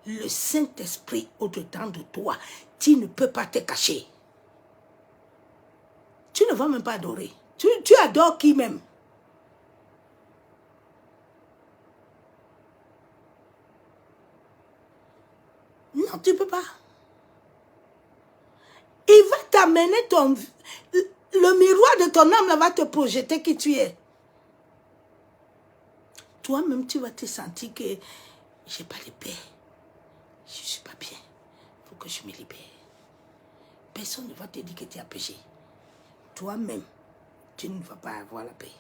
le Saint-Esprit au-dedans de toi. Tu ne peux pas te cacher. Tu ne vas même pas adorer. Tu adores qui même? Non, tu ne peux pas. Il va t'amener ton... Le miroir de ton âme là, va te projeter qui tu es. Toi-même, tu vas te sentir que je n'ai pas de paix. Je ne suis pas bien. Il faut que je me libère. Personne ne va te dire que tu as péché. Toi-même, tu ne vas pas avoir la paix.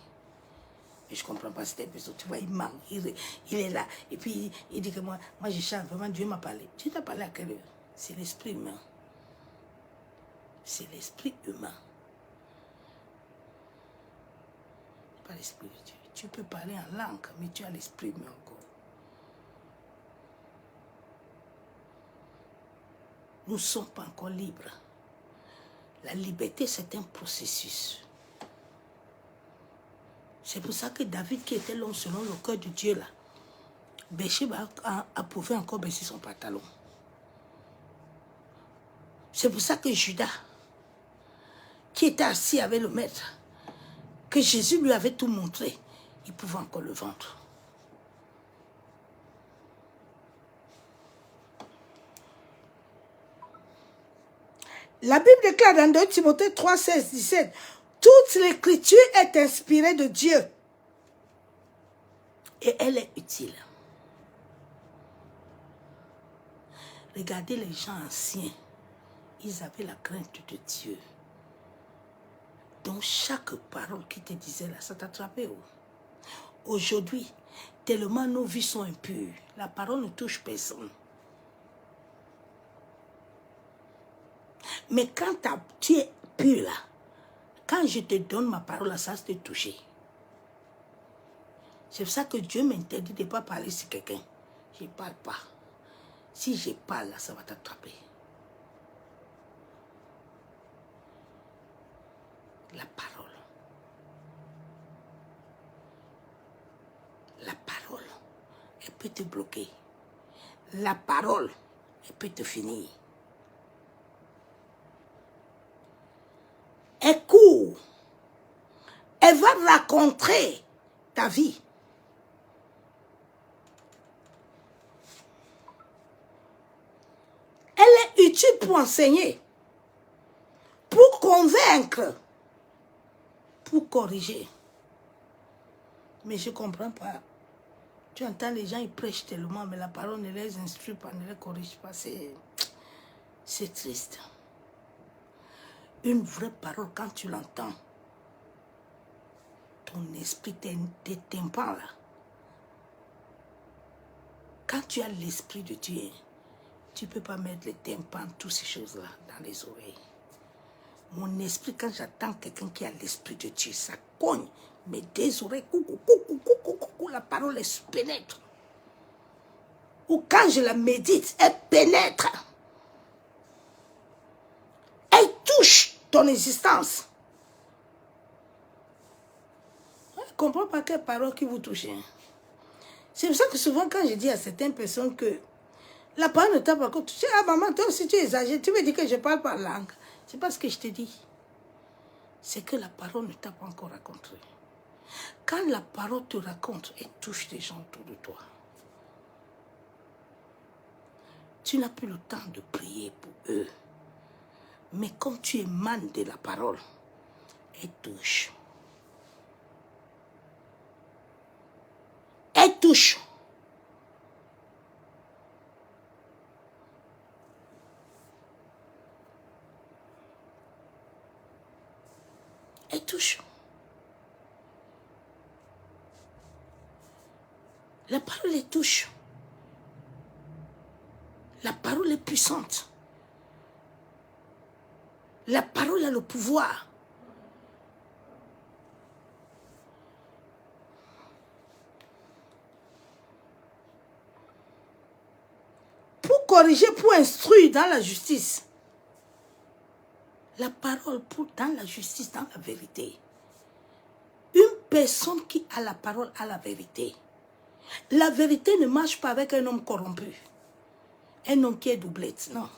Mais je ne comprends pas cette personne. Tu vois, il manque. Il est là. Et puis, il dit que moi je chante. Vraiment, Dieu m'a parlé. Dieu t'a parlé à quelle heure? C'est l'esprit humain. C'est l'esprit humain. Pas l'esprit de Dieu. Tu peux parler en langue, mais tu as l'esprit humain encore. Nous ne sommes pas encore libres. La liberté, c'est un processus. C'est pour ça que David, qui était l'homme selon le cœur de Dieu, là, Bathsheba a pouvait encore baisser son pantalon. C'est pour ça que Judas, qui était assis avec le maître, que Jésus lui avait tout montré, il pouvait encore le vendre. La Bible déclare dans 2 Timothée 3, 16, 17, toute l'écriture est inspirée de Dieu et elle est utile. Regardez les gens anciens, ils avaient la crainte de Dieu. Donc chaque parole qui te disait là, ça t'attrapait. Aujourd'hui, tellement nos vies sont impures, la parole ne touche personne. Mais quand tu es pur là, quand je te donne ma parole là, ça te touche. C'est pour ça que Dieu m'interdit de ne pas parler sur quelqu'un. Je ne parle pas. Si je parle là, ça va t'attraper. La parole. La parole, elle peut te bloquer. La parole, elle peut te finir. Elle court. Elle va raconter ta vie. Elle est utile pour enseigner, pour convaincre, pour corriger. Mais je ne comprends pas. Tu entends les gens, ils prêchent tellement, mais la parole ne les instruit pas, ne les corrige pas. C'est triste. Une vraie parole, quand tu l'entends, ton esprit, tes tympans là, quand tu as l'esprit de Dieu, tu ne peux pas mettre les tympans, toutes ces choses-là, dans les oreilles. Mon esprit, quand j'attends quelqu'un qui a l'esprit de Dieu, ça cogne. Mais des oreilles, la parole, elle se pénètre. Ou quand je la médite, elle pénètre. Elle touche ton existence. Je ne comprends pas quelle parole qui vous touche. C'est pour ça que souvent, quand je dis à certaines personnes que la parole ne t'a pas encore touché, ah maman, toi aussi tu exagères, tu me dis que je parle par langue. C'est pas ce que je te dis. C'est que la parole ne t'a pas encore raconté. Quand la parole te raconte, elle touche les gens autour de toi. Tu n'as plus le temps de prier pour eux. Mais quand tu émanes de la parole, elle touche. Elle touche. Elle touche. La parole les touche. La parole est puissante. La parole a le pouvoir. Pour corriger, pour instruire dans la justice. La parole dans la justice, dans la vérité. Une personne qui a la parole a la vérité. La vérité ne marche pas avec un homme corrompu. Un homme qui est doublette, non.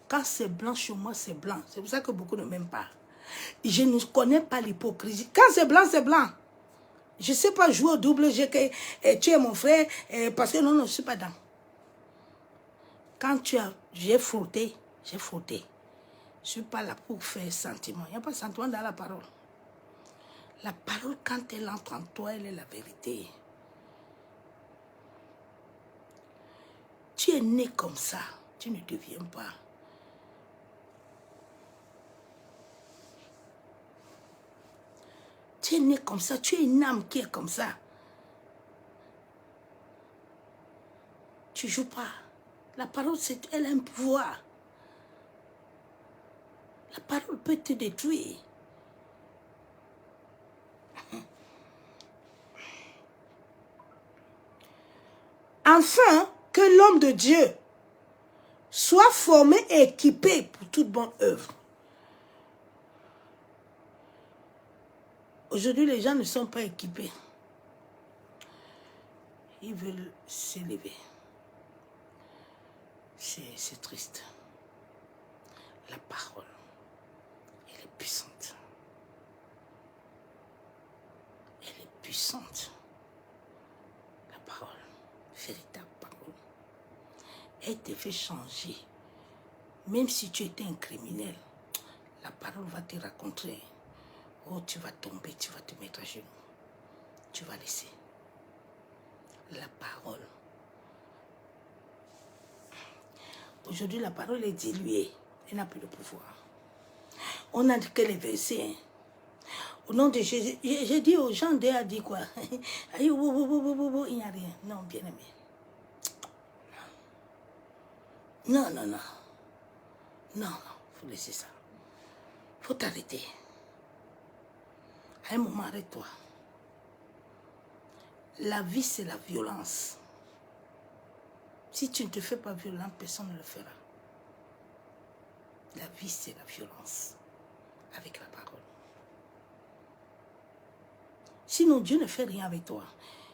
Quand c'est blanc chez moi, c'est blanc. C'est pour ça que beaucoup ne m'aiment pas. Je ne connais pas l'hypocrisie. Quand c'est blanc, c'est blanc. Je ne sais pas jouer au double, tu es mon frère, parce que non, je ne suis pas dans. Quand j'ai frotté, j'ai frotté. Je ne suis pas là pour faire sentiment. Il n'y a pas de sentiment dans la parole. La parole, quand elle entre en toi, elle est la vérité. Tu es né comme ça, tu ne deviens pas. Tu es né comme ça, tu es une âme qui est comme ça. Tu ne joues pas. La parole, elle a un pouvoir. La parole peut te détruire. Enfin, que l'homme de Dieu soit formé et équipé pour toute bonne œuvre. Aujourd'hui, les gens ne sont pas équipés. Ils veulent s'élever. C'est triste. La parole, elle est puissante. Elle est puissante. La parole, véritable parole. Elle te fait changer. Même si tu étais un criminel, la parole va te raconter. Oh, tu vas tomber, tu vas te mettre à genoux. Tu vas laisser. La parole. Aujourd'hui, la parole est diluée. Elle n'a plus de pouvoir. On n'a que les versets. Hein. Au nom de Jésus, j'ai dit aux gens, Dieu a dit quoi? Il n'y a rien. Non, bien aimé. Non, non, non. Non, non, il faut laisser ça. Il faut t'arrêter. À un moment, arrête-toi. La vie, c'est la violence. Si tu ne te fais pas violent, personne ne le fera. La vie, c'est la violence. Avec la parole. Sinon, Dieu ne fait rien avec toi.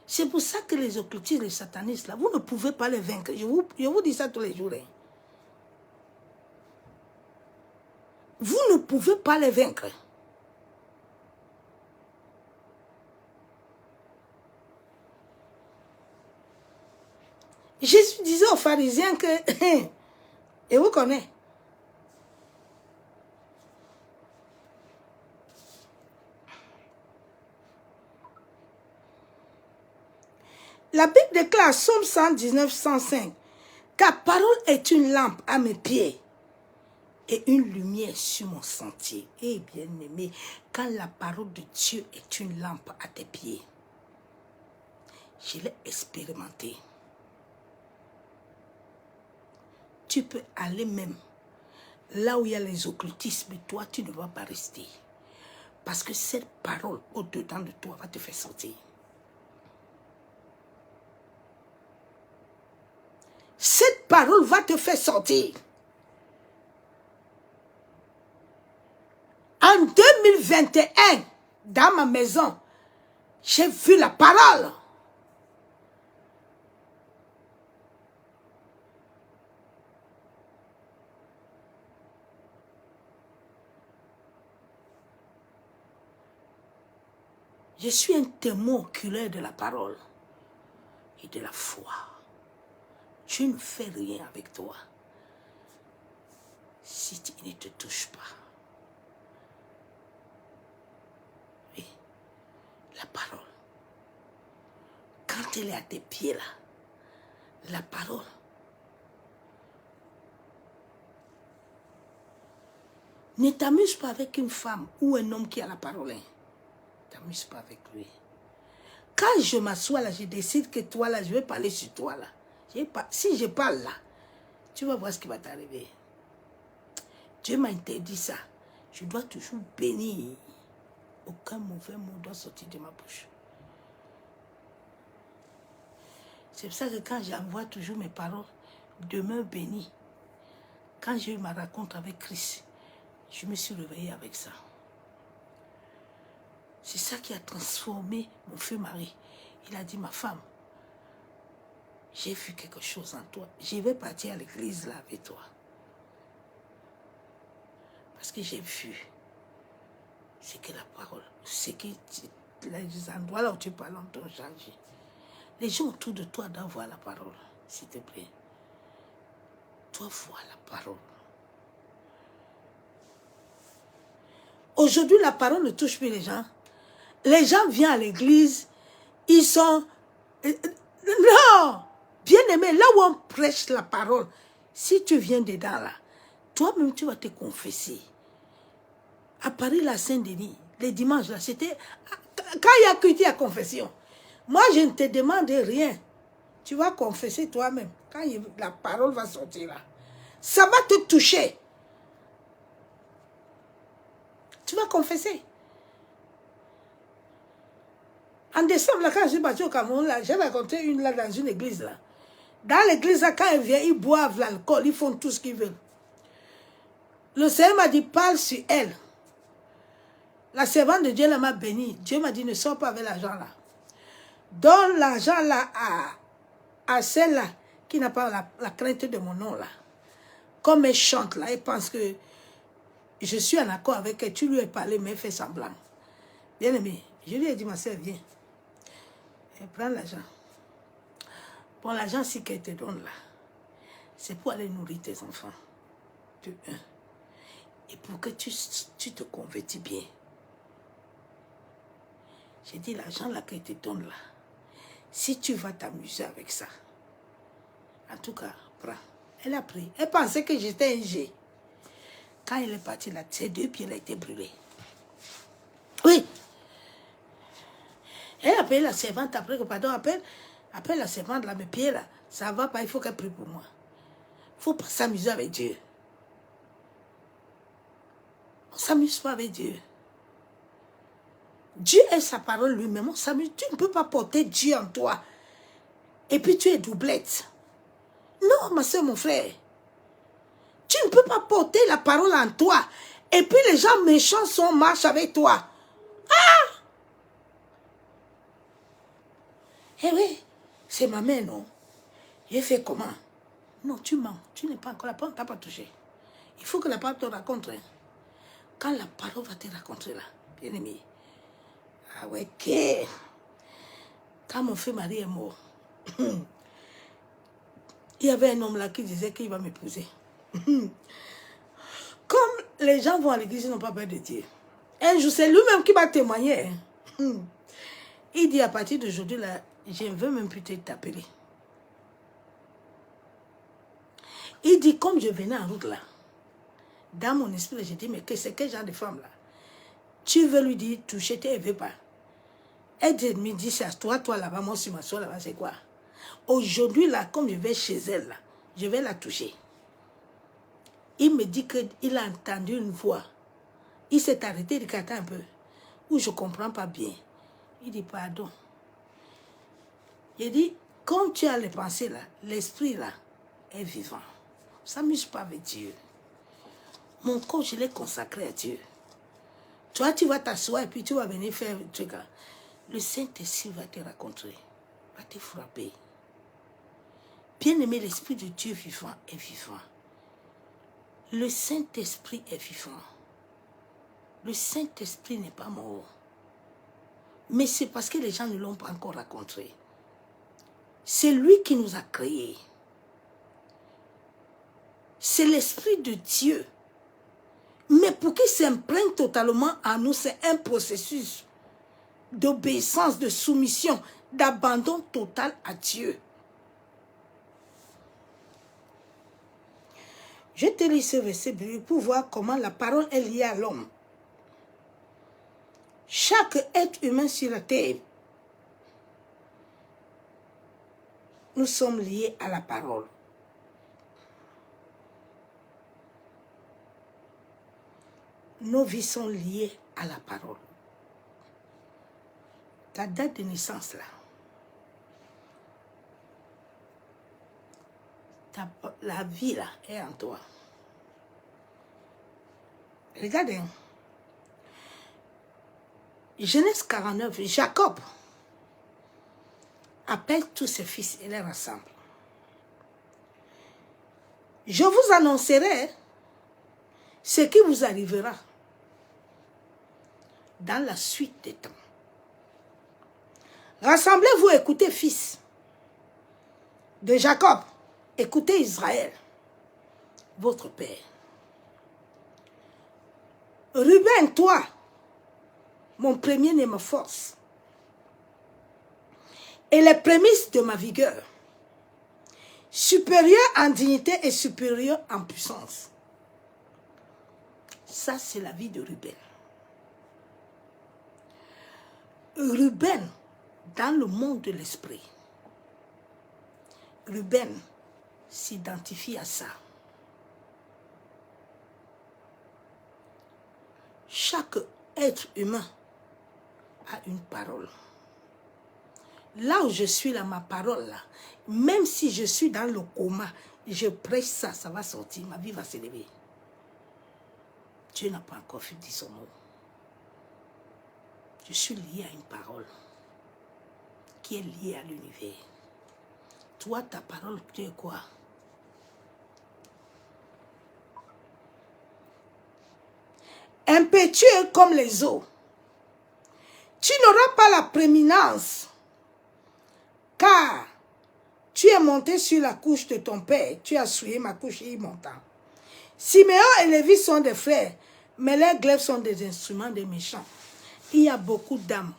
C'est pour ça que les occultistes, les satanistes, là, vous ne pouvez pas les vaincre. Je vous dis ça tous les jours. Hein. Vous ne pouvez pas les vaincre. Jésus disait aux pharisiens que... Et vous connaissez. La Bible déclare, Somme 119, 105, « Ta parole est une lampe à mes pieds et une lumière sur mon sentier. » Et bien aimé, quand la parole de Dieu est une lampe à tes pieds, je l'ai expérimenté. Tu peux aller même là où il y a les occultismes, toi, tu ne vas pas rester. Parce que cette parole au-dedans de toi va te faire sortir. Cette parole va te faire sortir. En 2021, dans ma maison, j'ai vu la parole. Je suis un témoin oculaire de la parole et de la foi. Tu ne fais rien avec toi si tu ne te touches pas. Oui, la parole. Quand elle est à tes pieds là, la parole. Ne t'amuse pas avec une femme ou un homme qui a la parole. Hein. Ne t'amuse pas avec lui. Quand je m'assois là, je décide que toi là, je vais parler sur toi là. Si je parle là, tu vas voir ce qui va t'arriver. Dieu m'a interdit ça. Je dois toujours bénir. Aucun mauvais mot doit sortir de ma bouche. C'est pour ça que quand j'envoie toujours mes paroles, demeure béni. Quand j'ai eu ma rencontre avec Christ, je me suis réveillée avec ça. C'est ça qui a transformé mon feu mari. Il a dit, ma femme, j'ai vu quelque chose en toi. Je vais partir à l'église là avec toi. Parce que j'ai vu ce que la parole, ce que les endroits là où tu parles ont changé. Les gens autour de toi doivent voir la parole, s'il te plaît. Toi, vois la parole. Aujourd'hui, la parole ne touche plus les gens. Les gens viennent à l'église, ils sont... Non! Bien-aimé, là où on prêche la parole, si tu viens dedans là, toi-même tu vas te confesser. À Paris, la Saint-Denis, les dimanches là, c'était... Quand il y a cuité à confession, moi je ne te demande rien. Tu vas confesser toi-même. Quand la parole va sortir là, ça va te toucher. Tu vas confesser. En décembre, là, quand je suis parti au Cameroun, j'ai rencontré une là dans une église là. Dans l'église, là, quand ils viennent, ils boivent l'alcool, ils font tout ce qu'ils veulent. Le Seigneur m'a dit, parle sur elle. La servante de Dieu m'a béni. Dieu m'a dit, ne sors pas avec l'argent là. Donne l'argent là à celle-là qui n'a pas la crainte de mon nom là. Comme elle chante là, elle pense que je suis en accord avec elle. Tu lui as parlé, mais elle fait semblant. Bien aimé, je lui ai dit, ma soeur, viens. Elle prend l'argent. Bon, l'argent, si qu'elle te donne là, c'est pour aller nourrir tes enfants. De un. Et pour que tu te convertis bien. J'ai dit, l'argent là qu'elle te donne là, si tu vas t'amuser avec ça, en tout cas, prends. Elle a pris. Elle pensait que j'étais un G. Quand elle est partie là, ses deux pieds là étaient brûlés. Oui. Elle a payé la servante après que, pardon, appelle la servante là, mes pieds là, ça va pas, il faut qu'elle prie pour moi. Il ne faut pas s'amuser avec Dieu. On ne s'amuse pas avec Dieu. Dieu est sa parole lui-même. On s'amuse. Tu ne peux pas porter Dieu en toi. Et puis tu es doublette. Non, ma soeur, mon frère. Tu ne peux pas porter la parole en toi. Et puis les gens méchants sont marchent avec toi. Ah! Eh oui, c'est ma mère, non? J'ai fait comment? Non, tu mens. Tu n'es pas encore la parole, tu n'as pas touché. Il faut que la parole te raconte. Hein. Quand la parole va te raconter là, bien aimé. Ah ouais, que... Quand mon frère Marie est mort, il y avait un homme là qui disait qu'il va m'épouser. Comme les gens vont à l'église, ils n'ont pas peur de Dieu. Un jour, c'est lui-même qui va témoigner. Il dit à partir d'aujourd'hui, là, je ne veux même plus t'appeler. Il dit, comme je venais en route là, dans mon esprit, j'ai dit, mais c'est quel genre de femme là? Tu veux lui dire, toucher, tu ne veux pas. Elle me dit, c'est à toi, toi là-bas, moi sur ma soeur là-bas, c'est quoi? Aujourd'hui là, comme je vais chez elle là, je vais la toucher. Il me dit qu'il a entendu une voix. Il s'est arrêté, il dit, attends un peu. Ou je ne comprends pas bien. Il dit, pardon. Il dit, comme tu as les pensées là, l'esprit là est vivant. Ne s'amuse pas avec Dieu. Mon corps, je l'ai consacré à Dieu. Toi, tu vas t'asseoir et puis tu vas venir faire un truc là. Le Saint-Esprit va te raconter, va te frapper. Bien-aimé, l'Esprit de Dieu vivant est vivant. Le Saint-Esprit est vivant. Le Saint-Esprit n'est pas mort. Mais c'est parce que les gens ne l'ont pas encore rencontré. C'est lui qui nous a créés. C'est l'Esprit de Dieu. Mais pour qu'il s'imprègne totalement en nous, c'est un processus d'obéissance, de soumission, d'abandon total à Dieu. Je te lis ce verset pour voir comment la parole est liée à l'homme. Chaque être humain sur la terre, nous sommes liés à la parole. Nos vies sont liées à la parole. Ta date de naissance là, la vie là est en toi. Regardez. Genèse 49, Jacob appelle tous ses fils et les rassemble. Je vous annoncerai ce qui vous arrivera dans la suite des temps. Rassemblez-vous, écoutez, fils de Jacob, écoutez Israël, votre père. Ruben, toi, mon premier né, ma force, et les prémices de ma vigueur, supérieur en dignité et supérieur en puissance. Ça, c'est la vie de Ruben. Ruben, dans le monde de l'esprit, Ruben s'identifie à ça. Chaque être humain a une parole. Là où je suis, là, ma parole, là, même si je suis dans le coma, je prêche ça, ça va sortir, ma vie va s'élever. Dieu n'a pas encore dit son mot. Je suis lié à une parole qui est liée à l'univers. Toi, ta parole, tu es quoi? Impétueux comme les eaux. Tu n'auras pas la prééminence, car tu es monté sur la couche de ton père. Tu as souillé ma couche y montant. Siméon et Lévi sont des frères, mais leurs glaives sont des instruments des méchants. Il y a beaucoup d'âmes.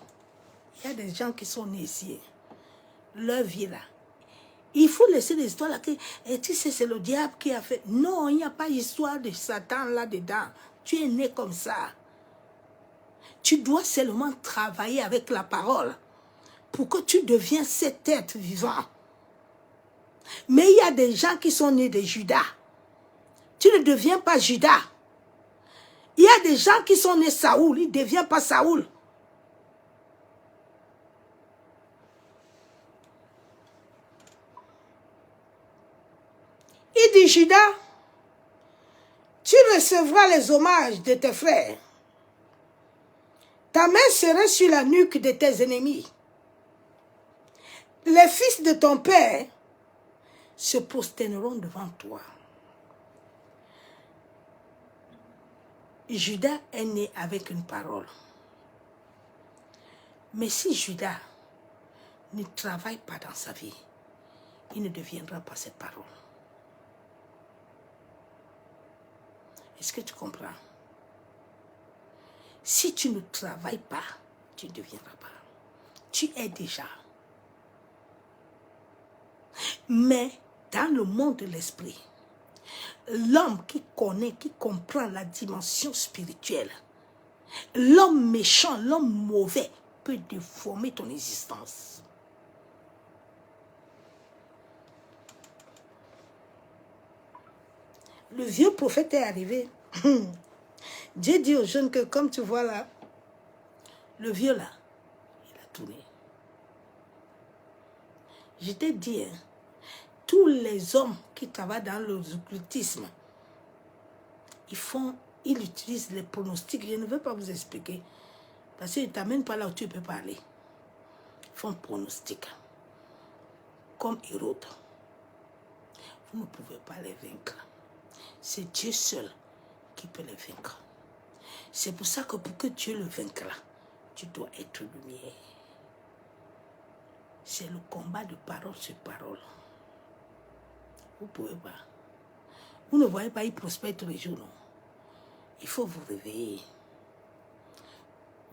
Il y a des gens qui sont nés ici. Leur vie là. Il faut laisser des histoires là. Et tu sais, c'est le diable qui a fait. Non, il n'y a pas d'histoire de Satan là-dedans. Tu es né comme ça. Tu dois seulement travailler avec la parole pour que tu deviennes cet être vivant. Mais il y a des gens qui sont nés de Judas. Tu ne deviens pas Judas. Il y a des gens qui sont nés Saoul. Ils ne deviennent pas Saoul. Il dit, Judas, tu recevras les hommages de tes frères. Ta main sera sur la nuque de tes ennemis. Les fils de ton père se prosterneront devant toi. Judas est né avec une parole. Mais si Judas ne travaille pas dans sa vie, il ne deviendra pas cette parole. Est-ce que tu comprends? Si tu ne travailles pas, tu ne deviendras pas. Tu es déjà. Mais dans le monde de l'esprit, l'homme qui connaît, qui comprend la dimension spirituelle, l'homme méchant, l'homme mauvais peut déformer ton existence. Le vieux prophète est arrivé. Dieu dit aux jeunes que, comme tu vois là, le vieux là, il a tourné. Je t'ai dit, hein, tous les hommes qui travaillent dans l'occultisme, ils utilisent les pronostics. Je ne veux pas vous expliquer. Parce qu'ils ne t'amènent pas là où tu peux parler. Ils font pronostic. Comme Hérode. Vous ne pouvez pas les vaincre. C'est Dieu seul qui peut les vaincre. C'est pour ça que pour que Dieu le vaincra, tu dois être lumière. C'est le combat de parole sur parole. Vous ne pouvez pas. Vous ne voyez pas, il prospère tous les jours, non? Il faut vous réveiller.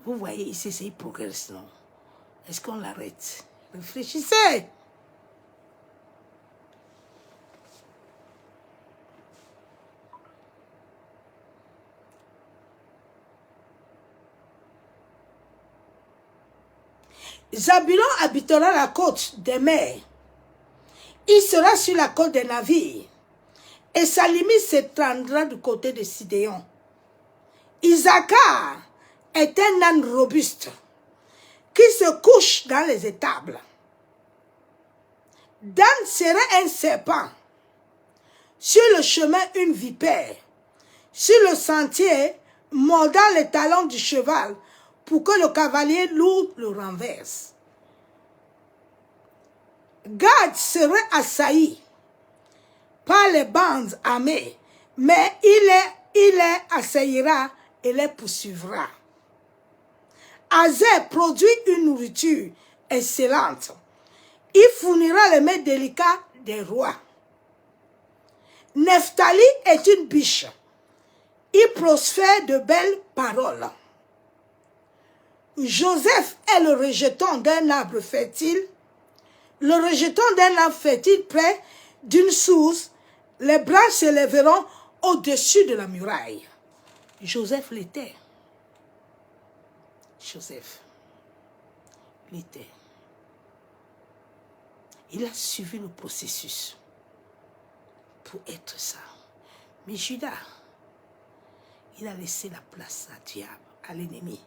Vous voyez ici, il progresse, non? Est-ce qu'on l'arrête? Réfléchissez! Zabulon habitera la côte des mers. Il sera sur la côte des navires. Et sa limite s'étendra du côté de Sidéon. Issachar est un âne robuste qui se couche dans les étables. Dan sera un serpent. Sur le chemin, une vipère. Sur le sentier, mordant les talons du cheval pour que le cavalier lourd le renverse. Gad serait assailli par les bandes armées, mais il les assaillira et les poursuivra. Azer produit une nourriture excellente. Il fournira les mets délicats des rois. Nephtali est une biche. Il prospère de belles paroles. Joseph est le rejeton d'un arbre fertile. Le rejeton d'un arbre fertile près d'une source. Les branches s'élèveront au-dessus de la muraille. Joseph l'était. Joseph l'était. Il a suivi le processus pour être ça. Mais Judas, il a laissé la place à diable, à l'ennemi.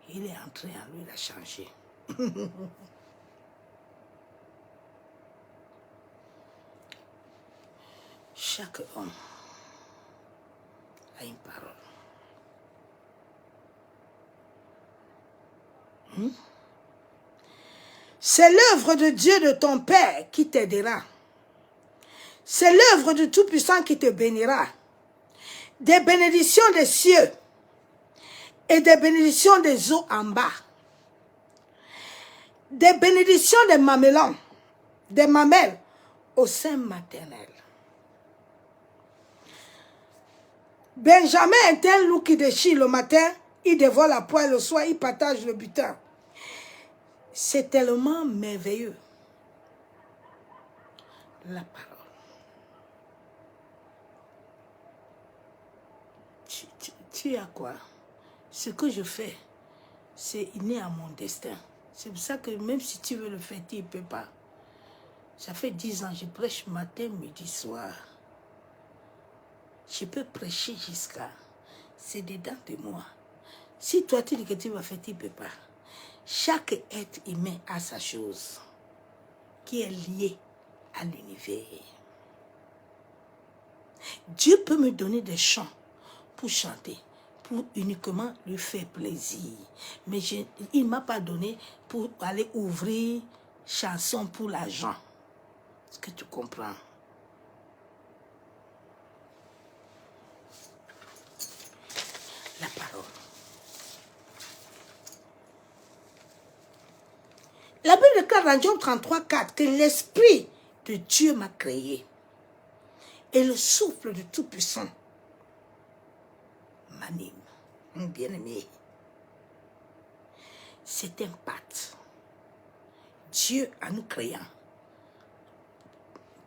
Il est entré en lui, il a changé. Chaque homme a une parole. C'est l'œuvre de Dieu de ton Père qui t'aidera. C'est l'œuvre du Tout-Puissant qui te bénira. Des bénédictions des cieux et des bénédictions des eaux en bas. Des bénédictions des mamelons, des mamelles au sein maternel. Benjamin est un loup qui déchire le matin, il dévore la poêle le soir, il partage le butin. C'est tellement merveilleux. La parole. Tu as quoi? Ce que je fais, c'est né à mon destin. C'est pour ça que même si tu veux le faire, tu ne peux pas. Ça fait 10 ans, je prêche matin, midi, soir. Je peux prêcher jusqu'à... C'est dedans de moi. Si toi, tu dis que tu vas faire, tu ne peux pas. Chaque être humain a sa chose qui est liée à l'univers. Dieu peut me donner des chants pour chanter, pour uniquement lui faire plaisir. Mais il ne m'a pas donné pour aller ouvrir chanson pour l'argent. Est-ce que tu comprends? La parole. La Bible déclare dans Job 33,4 que l'Esprit de Dieu m'a créé. Et le souffle du Tout-Puissant m'anime. Mon bien-aimé, c'est un pacte. Dieu, en nous créant,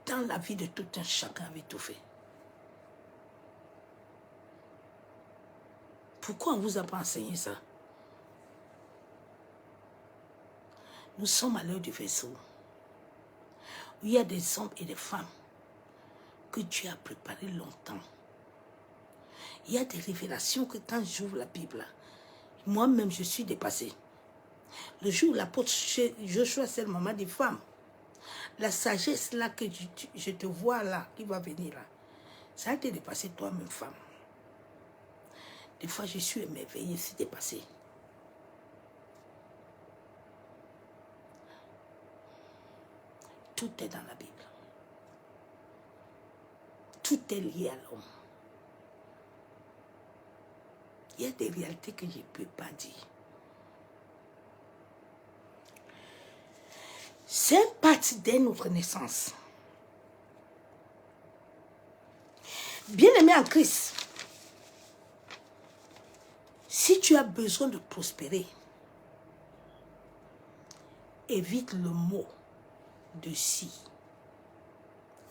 dans la vie de tout un chacun avait tout fait. Pourquoi on ne vous a pas enseigné ça? Nous sommes à l'heure du vaisseau. Il y a des hommes et des femmes que Dieu a préparés longtemps. Il y a des révélations que quand j'ouvre la Bible, moi-même je suis dépassée. Le jour où l'apôtre Joshua Selma m'a dit, femme, la sagesse là que je te vois là, qui va venir là, ça a été dépassé toi-même, femme. Des fois, je suis émerveillée, c'est dépassé. Tout est dans la Bible. Tout est lié à l'homme. Il y a des réalités que je ne peux pas dire. C'est un parti de notre naissance. Bien-aimé en Christ, si tu as besoin de prospérer, évite le mot de si.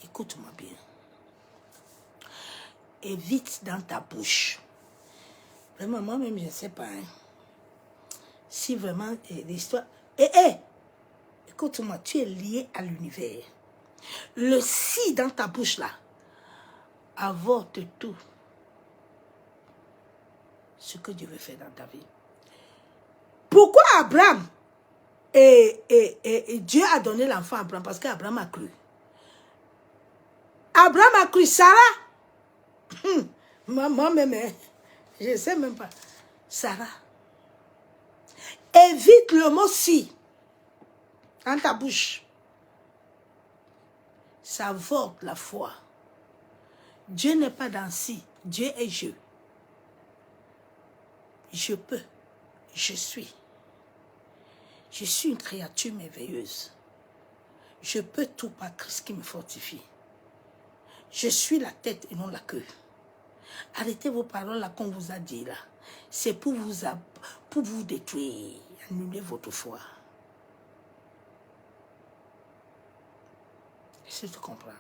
Écoute-moi bien. Évite dans ta bouche. Vraiment, moi-même, je ne sais pas. Hein. Si vraiment l'histoire... Écoute-moi, tu es lié à l'univers. Le si dans ta bouche là avorte tout ce que Dieu veut faire dans ta vie. Pourquoi Abraham et Dieu a donné l'enfant à Abraham? Parce qu'Abraham a cru. Abraham a cru Sarah. Moi-même, je ne sais même pas. Sarah. Évite le mot si dans ta bouche. Ça avorte la foi Dieu n'est pas dans si. Dieu est je. Je peux. Je suis. Je suis une créature merveilleuse. Je peux tout par Christ qui me fortifie. Je suis la tête et non la queue. Arrêtez vos paroles là qu'on vous a dit là. C'est pour vous détruire. Annulez votre foi. Si tu comprends.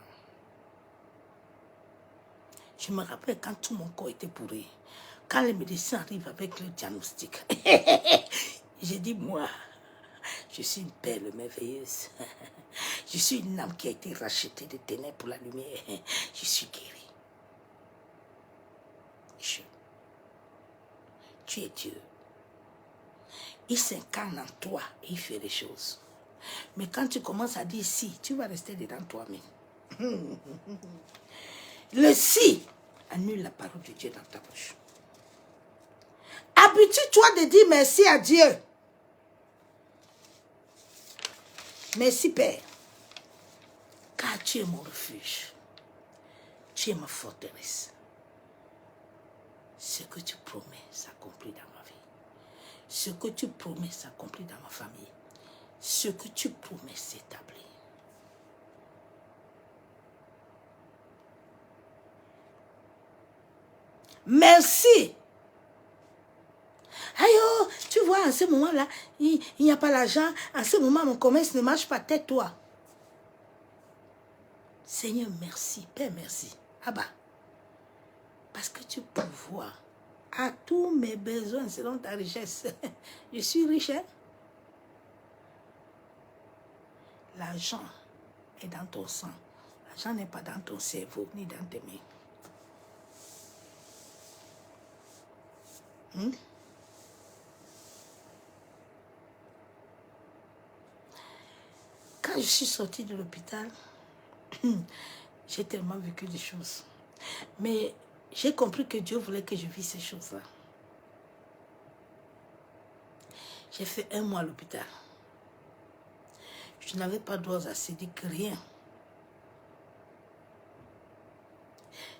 Je me rappelle quand tout mon corps était pourri. Quand les médecins arrivent avec le diagnostic. J'ai dit, moi, je suis une perle merveilleuse. Je suis une âme qui a été rachetée des ténèbres pour la lumière. Je suis guérie. Tu es Dieu. Il s'incarne en toi et il fait les choses. Mais quand tu commences à dire si, tu vas rester dedans toi-même. Le si annule la parole de Dieu dans ta bouche. Habitue-toi de dire merci à Dieu. Merci Père, car tu es mon refuge. Tu es ma forteresse. Ce que tu promets s'accomplit dans ma vie. Ce que tu promets s'accomplit dans ma famille. Ce que tu promets s'établit. Merci. Aïe, oh, tu vois, en ce moment-là, il n'y a pas l'argent. En ce moment, mon commerce ne marche pas. Tais-toi. Seigneur, merci. Père, merci. Abba. Parce que tu pourvois à tous mes besoins selon ta richesse. Je suis riche, hein? L'argent est dans ton sang. L'argent n'est pas dans ton cerveau, ni dans tes mains. Quand je suis sortie de l'hôpital, j'ai tellement vécu des choses. Mais j'ai compris que Dieu voulait que je visse ces choses-là. J'ai fait 1 mois à l'hôpital. Je n'avais pas d'os acédique, rien.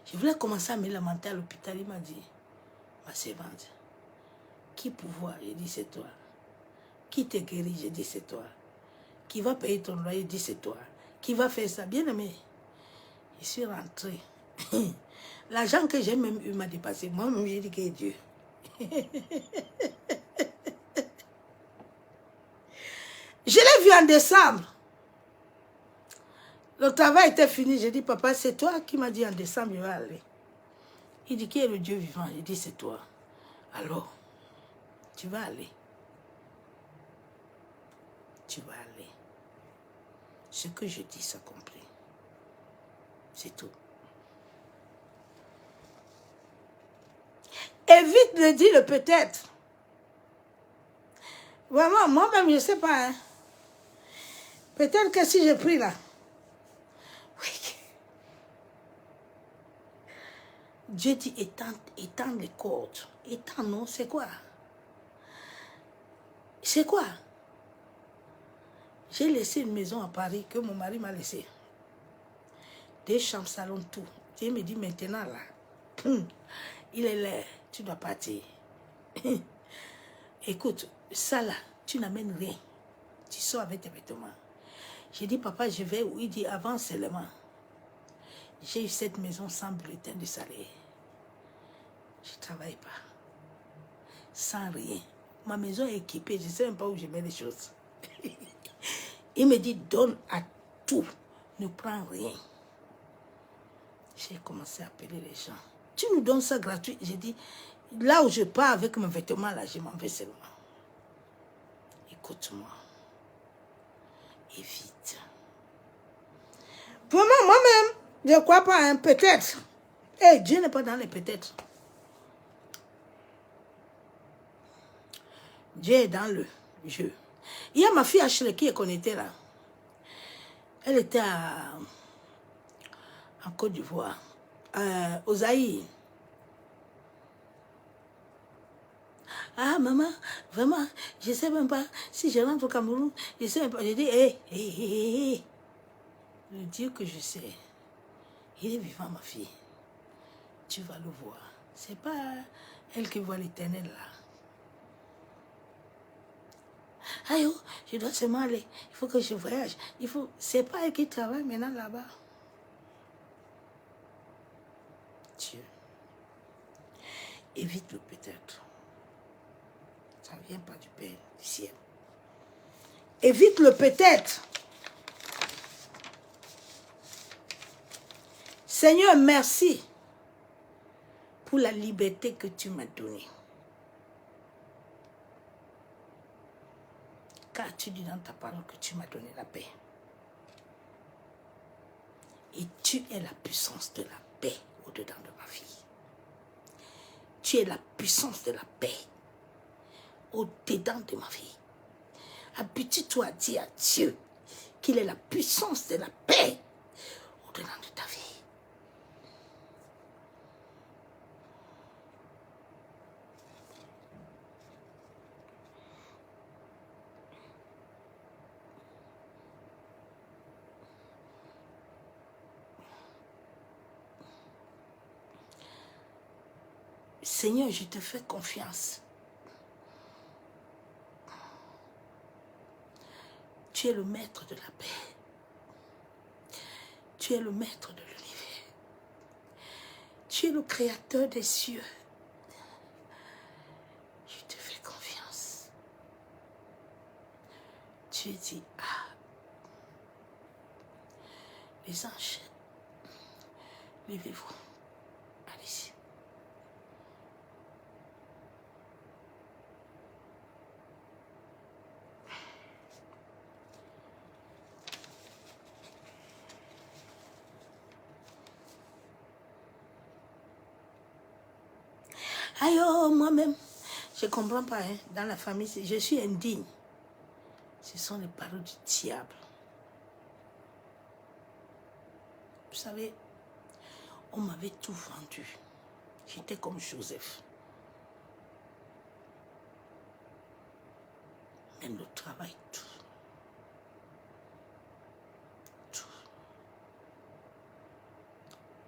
Je voulais commencer à me lamenter à l'hôpital. Il m'a dit, ma servante, qui pouvoir? J'ai dit, c'est toi. Qui te guérit? J'ai dit, c'est toi. Qui va payer ton loyer? J'ai dit, c'est toi. Qui va faire ça? Bien aimé. Je suis rentrée. L'argent que j'ai même eu m'a dépassé. Moi-même, j'ai dit que Dieu. Je l'ai vu en décembre. Le travail était fini. J'ai dit, papa, c'est toi qui m'as dit en décembre, je vais aller. Il dit, qui est le Dieu vivant? J'ai dit, c'est toi. Alors, tu vas aller. Tu vas aller. Ce que je dis s'accomplit. C'est tout. Évite de dire le peut-être. Vraiment, moi-même, je ne sais pas. Hein. Peut-être que si j'ai pris là. Oui. Dieu dit étends les cordes. Étends, non, c'est quoi? C'est quoi? J'ai laissé une maison à Paris que mon mari m'a laissée. 2 chambres, salon, tout. Dieu me dit maintenant là, il est là, tu dois partir. Écoute, ça là, tu n'amènes rien. Tu sors avec tes vêtements. J'ai dit, papa, je vais où? Il dit, avant seulement. J'ai eu cette maison sans bulletin de salaire. Je ne travaille pas. Sans rien. Ma maison est équipée, je ne sais même pas où je mets les choses. Il me dit, donne à tout, ne prends rien. J'ai commencé à appeler les gens. Tu nous donnes ça gratuit? J'ai dit, là où je pars avec mes vêtements, là, je m'en vais seulement. Écoute-moi. Évite. Vraiment, moi-même, je ne crois pas, hein, peut-être. Hey, Dieu n'est pas dans les peut-être. Dieu est dans le jeu. Il y a ma fille Ashley qui est connectée là. Elle était en Côte d'Ivoire, aux Zaïre. Ah, maman, vraiment, je ne sais même pas si je rentre au Cameroun. Je ne sais même pas. Je dis, hé. Le Dieu que je sais, il est vivant, ma fille. tu vas le voir. Ce n'est pas elle qui voit l'Éternel là. Aïe, oh, je dois seulement aller. Il faut que je voyage. Ce n'est pas elle qui travaille maintenant là-bas. Dieu. Évite-le peut-être. Ça ne vient pas du Père du ciel. Évite-le peut-être. Seigneur, merci pour la liberté que tu m'as donnée. Car tu dis dans ta parole que tu m'as donné la paix. Et tu es la puissance de la paix au-dedans de ma vie. Tu es la puissance de la paix au-dedans de ma vie. Habitue-toi à dire à Dieu qu'il est la puissance de la paix au-dedans de ta vie. Seigneur, je te fais confiance. Tu es le maître de la paix. Tu es le maître de l'univers. Tu es le créateur des cieux. Je te fais confiance. Tu dis, ah, les anges, levez-vous. Allez-y. Aïe, oh, moi-même, je ne comprends pas. Hein. Dans la famille, je suis indigne. Ce sont les paroles du diable. Vous savez, on m'avait tout vendu. J'étais comme Joseph. Même le travail, tout. Tout.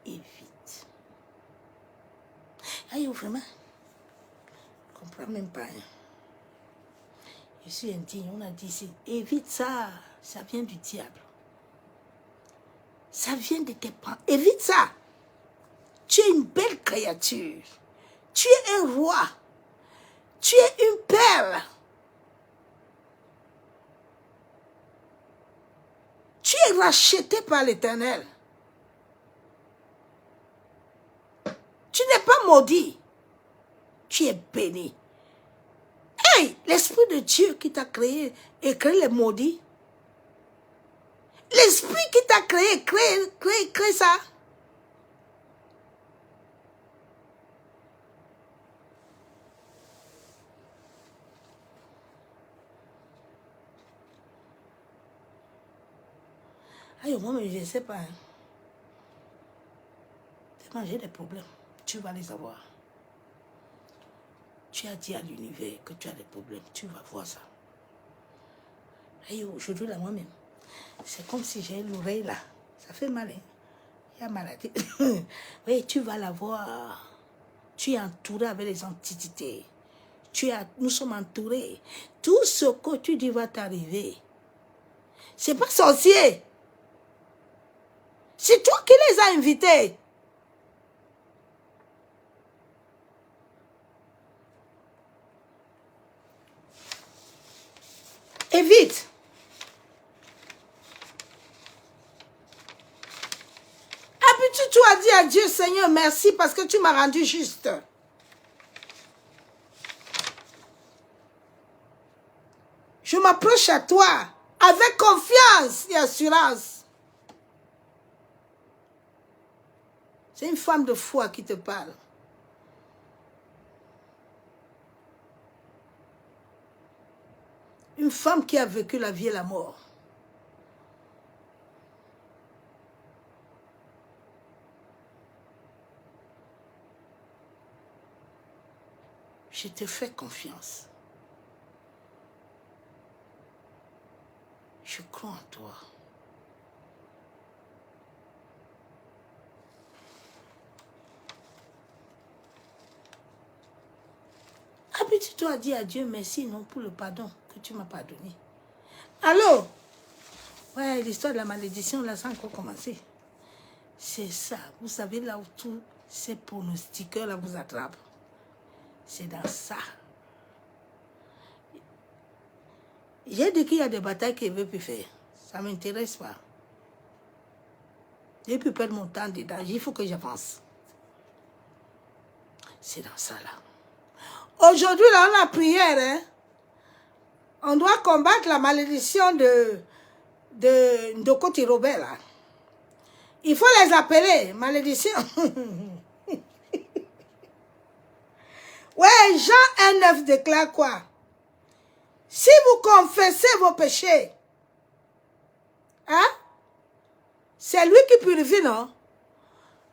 Évite. Aïe, vraiment. Je ne comprends même pas. Hein. Je suis indigne. On a dit ici, évite ça. Ça vient du diable. Ça vient de tes parents. Évite ça. Tu es une belle créature. Tu es un roi. Tu es une perle. Tu es racheté par l'Éternel. Tu n'es pas maudit. Tu es béni. Hey, l'Esprit de Dieu qui t'a créé et créé les maudits. L'Esprit qui t'a créé, crée ça. Aïe, moi, mais je ne sais pas. Hein. Tellement j'ai des problèmes. Tu vas les avoir. Tu as dit à l'univers que tu as des problèmes. Tu vas voir ça. Aïe, aujourd'hui, là, moi-même, c'est comme si j'ai l'oreille là. Ça fait mal. Hein? Il y a maladie. Oui, tu vas la voir. Tu es entouré avec les antiquités. Nous sommes entourés. Tout ce que tu dis va t'arriver. Ce n'est pas sorcier. C'est toi qui les as invités. Et vite. Habitue-toi à dire à Dieu, Seigneur, merci parce que tu m'as rendu juste. Je m'approche à toi avec confiance et assurance. C'est une femme de foi qui te parle. Une femme qui a vécu la vie et la mort. Je te fais confiance. Je crois en toi. dois dire à Dieu merci, non, pour le pardon que tu m'as pardonné. Allô? Ouais, l'histoire de la malédiction, là, ça a encore commencé. C'est ça. Vous savez, là où tous ces pronostiqueurs, là, vous attrapent. C'est dans ça. J'ai dit qu'il y a des batailles qu'il ne veut plus faire. Ça ne m'intéresse pas. Je ne peux perdre mon temps dedans. Il faut que j'avance. C'est dans ça, là. Aujourd'hui, là, on a prière, hein. On doit combattre la malédiction de Ndoko Robert, là. Il faut les appeler, malédiction. Ouais, Jean 1,9 déclare quoi? Si vous confessez vos péchés, hein? C'est lui qui purifie, non?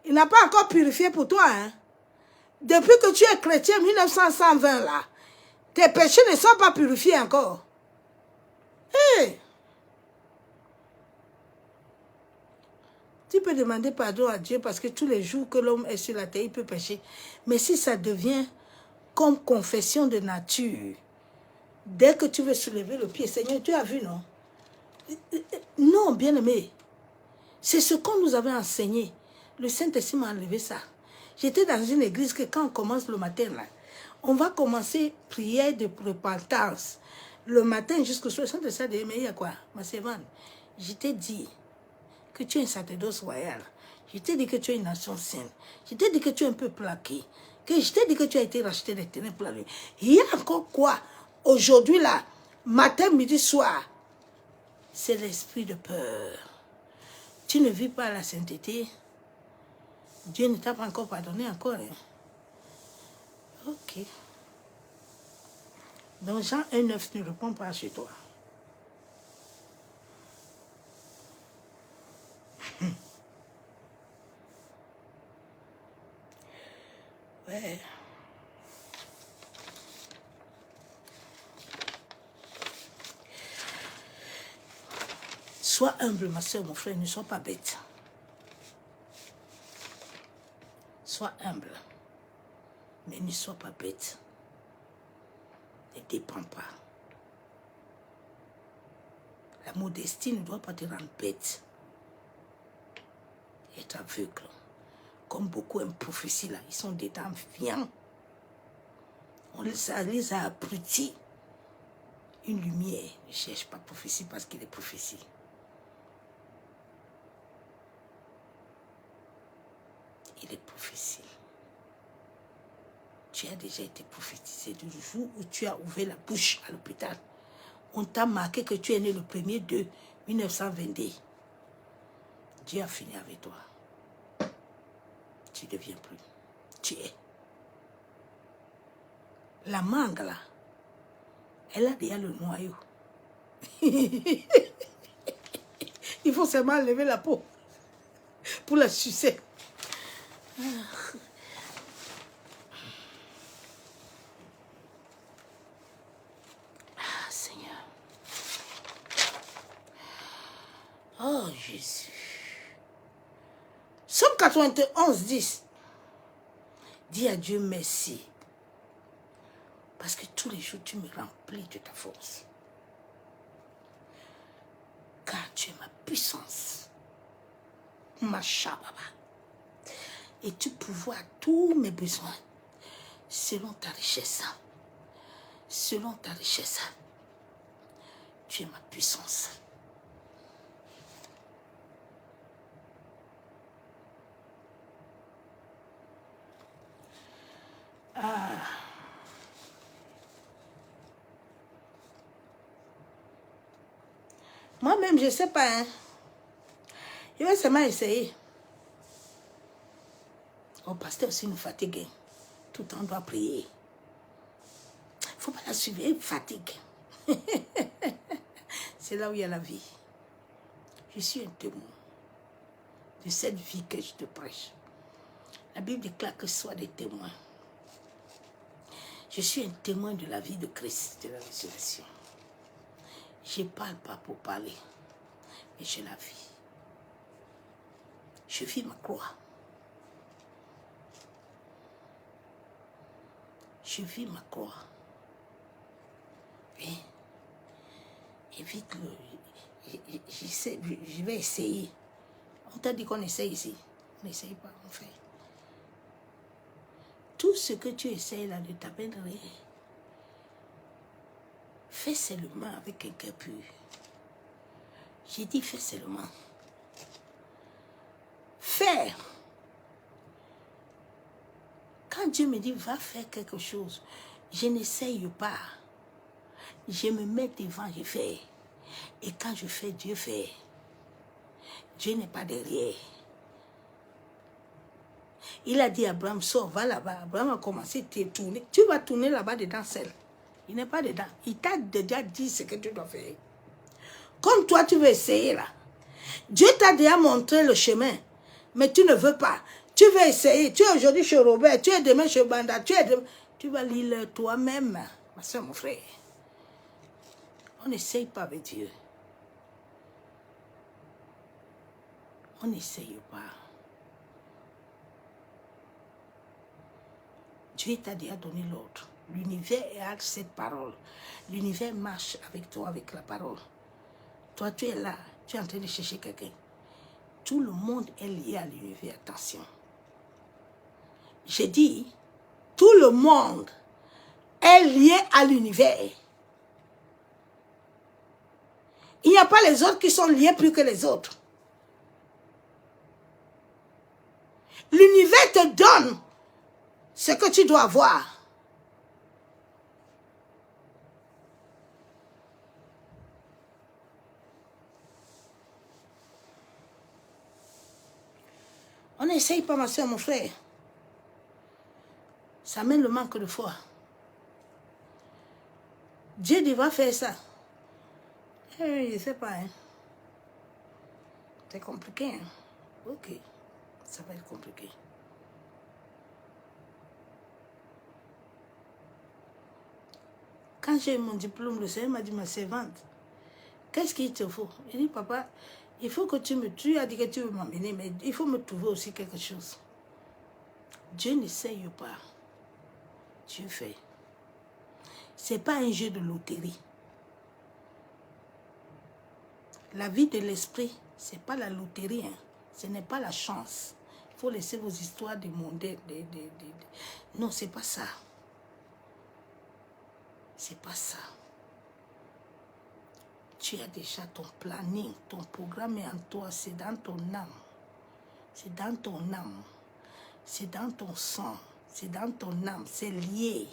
Il n'a pas encore purifié pour toi, hein? Depuis que tu es chrétien, 1920, là, tes péchés ne sont pas purifiés encore. Hey! Tu peux demander pardon à Dieu parce que tous les jours que l'homme est sur la terre, il peut pécher. Mais si ça devient comme confession de nature, dès que tu veux soulever le pied, Seigneur, tu as vu, non? Non, bien-aimé. C'est ce qu'on nous avait enseigné. Le Saint-Esprit m'a enlevé ça. J'étais dans une église que quand on commence le matin, là, on va commencer prière de repentance. Le matin jusqu'au soir, le Saint-Esprit a dit, mais il y a quoi? Ma servante, je t'ai dit que tu es un sacerdoce royal. Je t'ai dit que tu es une nation sainte. Je t'ai dit que tu es un peu plaqué. Que je t'ai dit que tu as été racheté des ténèbres pour la nuit. Il y a encore quoi? Aujourd'hui, là, matin, midi, soir, c'est l'esprit de peur. Tu ne vis pas la sainteté. Dieu ne t'a pas encore pardonné encore. Hein? Ok. Donc Jean 1,9 ne répond pas chez toi. Ouais. Sois humble, ma soeur, mon frère, ne sois pas bête. Sois humble, mais ne sois pas bête. Ne dépends pas. La modestie ne doit pas te rendre bête. Être aveugle. Comme beaucoup aiment prophétie là, ils sont des dames viands. On les a abrutis. Une lumière ne cherche pas prophétie parce qu'il est prophétie. Il est prophétie. Tu as déjà été prophétisé du jour où tu as ouvert la bouche à l'hôpital. On t'a marqué que tu es né le 1er de 1922. Dieu a fini avec toi. Tu ne deviens plus. Tu es. La mangue là, elle a déjà le noyau. Il faut seulement lever la peau pour la sucer. Ah, Seigneur. Oh, Jésus. Somme 91, 10. Dis à Dieu merci. Parce que tous les jours, tu me remplis de ta force. Car tu es ma puissance. Ma chababa. Et tu pourvois tous mes besoins. Selon ta richesse. Selon ta richesse. Tu es ma puissance. Ah. Moi-même, je ne sais pas. Hein. Je vais seulement essayer. Oh, pasteur aussi nous fatigue. Tout le temps, on doit prier. Il ne faut pas la suivre. Elle fatigue. C'est là où il y a la vie. Je suis un témoin de cette vie que je te prêche. La Bible déclare que ce soit des témoins. Je suis un témoin de la vie de Christ, de la résurrection. Je ne parle pas pour parler, mais je la vis. Je vis ma croix. Je vis ma croix. évite je vais essayer. On t'a dit qu'on essaye ici. On n'essaye pas, on fait. Tout ce que tu essayes là de t'apprendre, fais seulement avec un cœur pur. J'ai dit fais seulement. Faire. Quand Dieu me dit va faire quelque chose, je n'essaye pas. Je me mets devant, je fais. Et quand je fais, Dieu fait. Dieu n'est pas derrière. Il a dit à Abraham, sors, va là-bas. Abraham a commencé à tourner. Tu vas tourner là-bas dedans seul. Il n'est pas dedans. Il t'a déjà dit ce que tu dois faire. Comme toi, tu veux essayer là. Dieu t'a déjà montré le chemin. Mais tu ne veux pas. Tu veux essayer. Tu es aujourd'hui chez Robert. Tu es demain chez Banda. Tu vas lire toi-même. Ma soeur, mon frère. On n'essaye pas avec Dieu. On n'essaye pas. Dieu t'a déjà donné l'ordre. L'univers a cette parole. L'univers marche avec toi, avec la parole. Toi, tu es là. Tu es en train de chercher quelqu'un. Tout le monde est lié à l'univers. Attention. J'ai dit, tout le monde est lié à l'univers. Il n'y a pas les autres qui sont liés plus que les autres. L'univers te donne ce que tu dois avoir. On n'essaye pas, ma soeur, mon frère. Ça amène le manque de foi. Dieu devra faire ça. Je ne sais pas. Hein. C'est compliqué. Hein. Ok. Ça va être compliqué. Quand j'ai eu mon diplôme, le Seigneur m'a dit, ma servante, qu'est-ce qu'il te faut? Il dit, papa, il faut que tu as dit que tu veux m'emmener, mais il faut me trouver aussi quelque chose. Dieu n'essaye pas. Dieu fait. Ce n'est pas un jeu de loterie. La vie de l'esprit, ce n'est pas la loterie. Hein. Ce n'est pas la chance. Il faut laisser vos histoires de mondains. Non, ce n'est pas ça. C'est pas ça. Tu as déjà ton planning, ton programme est en toi, c'est dans ton âme. C'est dans ton âme. C'est dans ton sang. C'est dans ton âme. C'est lié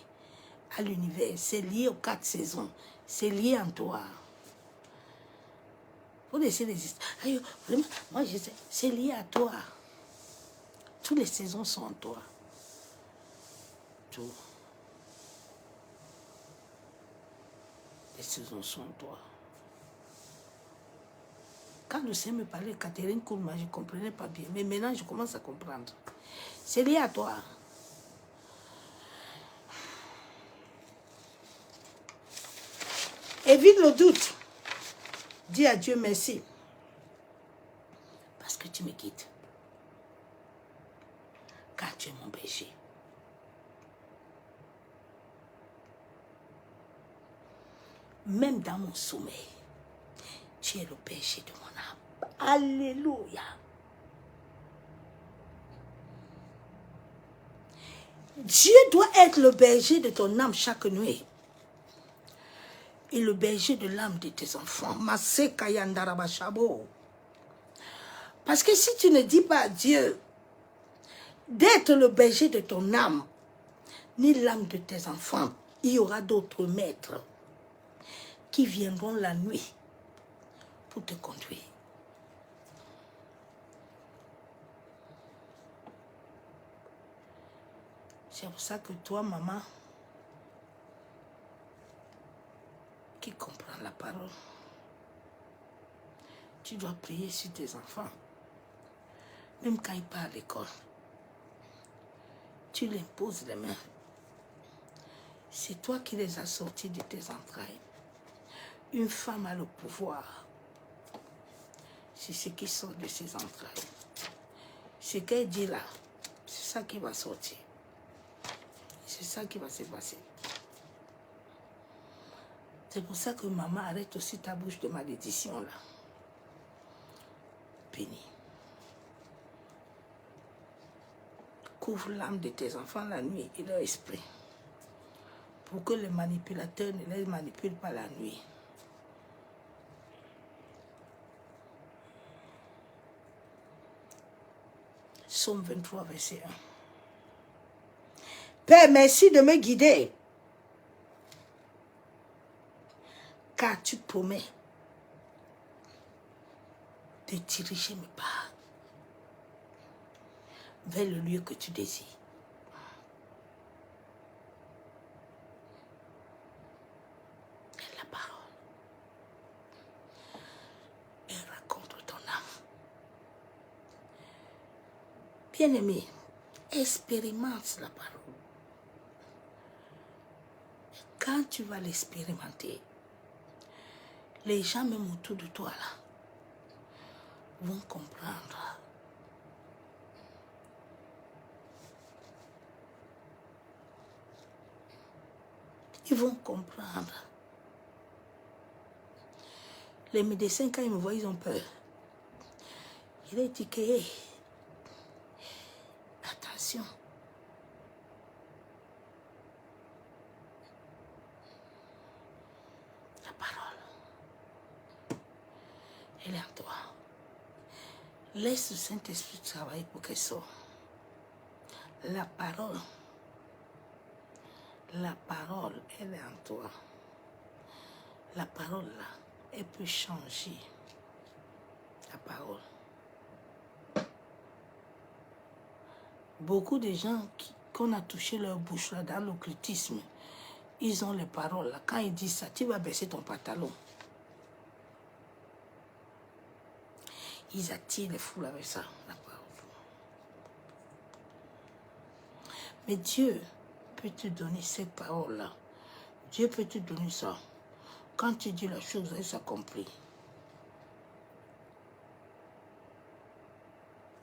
à l'univers. C'est lié aux 4 saisons. C'est lié en toi. Faut laisser les histoires. Vraiment, moi je sais, c'est lié à toi. Toutes les saisons sont en toi. Tout. Les saisons sont en toi. Quand le Seigneur me parlait de Catherine Koulma, je ne comprenais pas bien. Mais maintenant, je commence à comprendre. C'est lié à toi. Évite le doute. Dis à Dieu merci. Parce que tu me quittes. Car tu es mon berger. Même dans mon sommeil, tu es le berger de mon âme. Alléluia. Dieu doit être le berger de ton âme chaque nuit. Et le berger de l'âme de tes enfants. Parce que si tu ne dis pas à Dieu d'être le berger de ton âme, ni l'âme de tes enfants, il y aura d'autres maîtres qui viendront la nuit pour te conduire. C'est pour ça que toi, maman, qui comprend la parole, tu dois prier sur tes enfants. Même quand ils partent à l'école, tu les poses les mains. C'est toi qui les as sortis de tes entrailles. Une femme a le pouvoir. C'est ce qui sort de ses entrailles. Ce qu'elle dit là, c'est ça qui va sortir. C'est ça qui va se passer. C'est pour ça que maman arrête aussi ta bouche de malédiction là. Béni. Couvre l'âme de tes enfants la nuit et leur esprit. Pour que les manipulateurs ne les manipulent pas la nuit. Psaume 23, verset 1. Père, merci de me guider. Car tu promets de diriger mes pas vers le lieu que tu désires. La parole. Elle raconte ton âme. Bien-aimé, expérimente la parole. Quand tu vas l'expérimenter, les gens même autour de toi là vont comprendre. Ils vont comprendre. Les médecins, quand ils me voient, ils ont peur. Il a dit que, hey, attention. La parole, elle est en toi. Laisse le Saint-Esprit travailler pour qu'elle sorte. La parole, elle est en toi. La parole, là, elle peut changer. La parole. Beaucoup de gens qu'on a touché leur bouche là, dans l'occultisme, ils ont les paroles là. Quand ils disent ça, tu vas baisser ton pantalon. Ils attirent les foules avec ça, la parole. Mais Dieu peut te donner cette parole-là. Dieu peut te donner ça. Quand tu dis la chose, elle s'accomplit.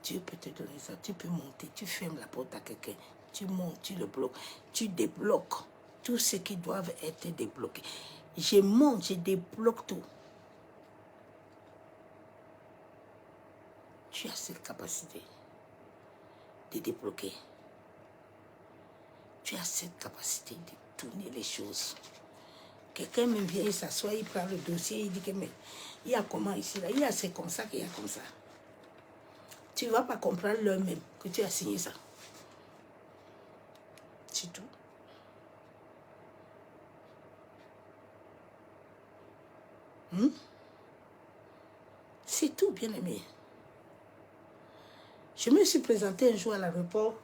Dieu peut te donner ça. Tu peux monter, tu fermes la porte à quelqu'un. Tu montes, tu le bloques. Tu débloques tout ce qui doit être débloqué. Je monte, je débloque tout. Tu as cette capacité de débloquer. Tu as cette capacité de tourner les choses. Quelqu'un me vient, il s'assoit, il prend le dossier, il dit que mais il y a comment ici, là, il y a c'est comme ça qu'il y a comme ça. Tu ne vas pas comprendre l'heure même que tu as signé ça. C'est tout. C'est tout, bien aimé. Je me suis présenté un jour à l'aéroport.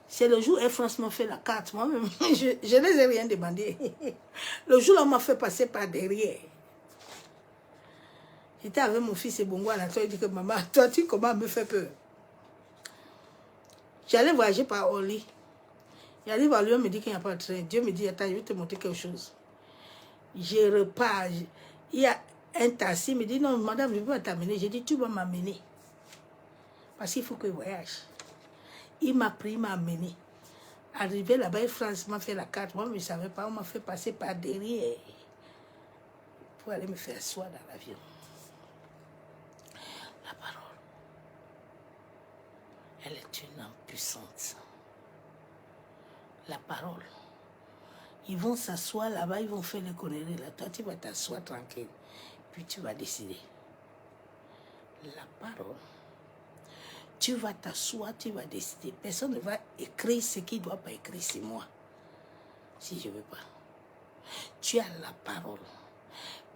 C'est le jour où Air France m'a fait la carte. Moi-même, je ne les ai rien demandé. Le jour là, on m'a fait passer par derrière. J'étais avec mon fils et Bongo à la toile. Il dit que maman, toi, tu commences à me faire peur. J'allais voyager par Orly. J'arrive à Lyon, on me dit qu'il n'y a pas de train. Dieu me dit, attends, je vais te montrer quelque chose. Je repars. Il y a un taxi, il me dit, non, madame, je ne peux pas t'amener. J'ai dit, tu vas m'amener. Parce qu'il faut que je voyage. Il m'a pris, il m'a amené. Arrivé là-bas, Air France m'a fait la carte. Moi, je ne savais pas, on m'a fait passer par derrière pour aller me faire asseoir dans l'avion. La parole, elle est une âme puissante. La parole. Ils vont s'asseoir là-bas, ils vont faire les conneries là. Toi, tu vas t'asseoir tranquille. Puis tu vas décider. La parole. Tu vas t'asseoir, tu vas décider. Personne ne va écrire ce qu'il ne doit pas écrire, c'est moi. Si je ne veux pas. Tu as la parole.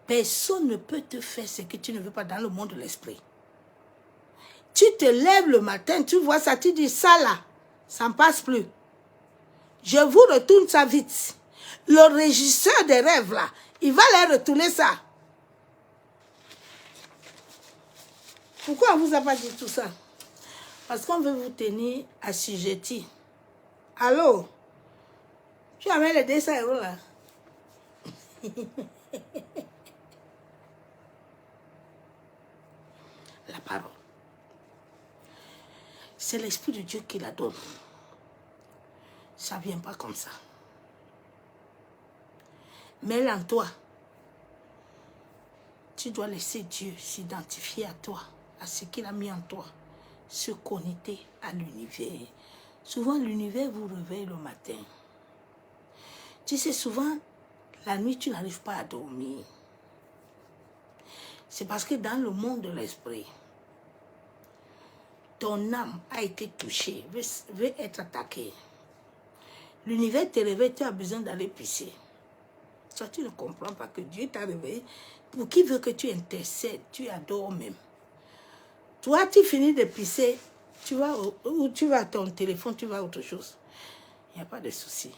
Personne ne peut te faire ce que tu ne veux pas dans le monde de l'esprit. Tu te lèves le matin, tu vois ça, tu dis ça là, ça ne passe plus. Je vous retourne ça vite. Le régisseur des rêves là, il va leur retourner ça. Pourquoi on ne vous a pas dit tout ça? Parce qu'on veut vous tenir assujetti. Allô? Tu amènes les 200 € là. La parole. C'est l'Esprit de Dieu qui la donne. Ça ne vient pas comme ça. Mets-le en toi. Tu dois laisser Dieu s'identifier à toi, à ce qu'il a mis en toi, se connecter à l'univers. Souvent, l'univers vous réveille le matin. Tu sais, souvent, la nuit, tu n'arrives pas à dormir. C'est parce que dans le monde de l'esprit, ton âme a été touchée, veut être attaquée. L'univers te réveille, tu as besoin d'aller pisser. Toi, tu ne comprends pas que Dieu t'a réveillé pour qu'il veut que tu intercèdes, tu adores même. Toi, tu finis de pisser, tu vas ou tu vas à ton téléphone, tu vas à autre chose. Il n'y a pas de souci.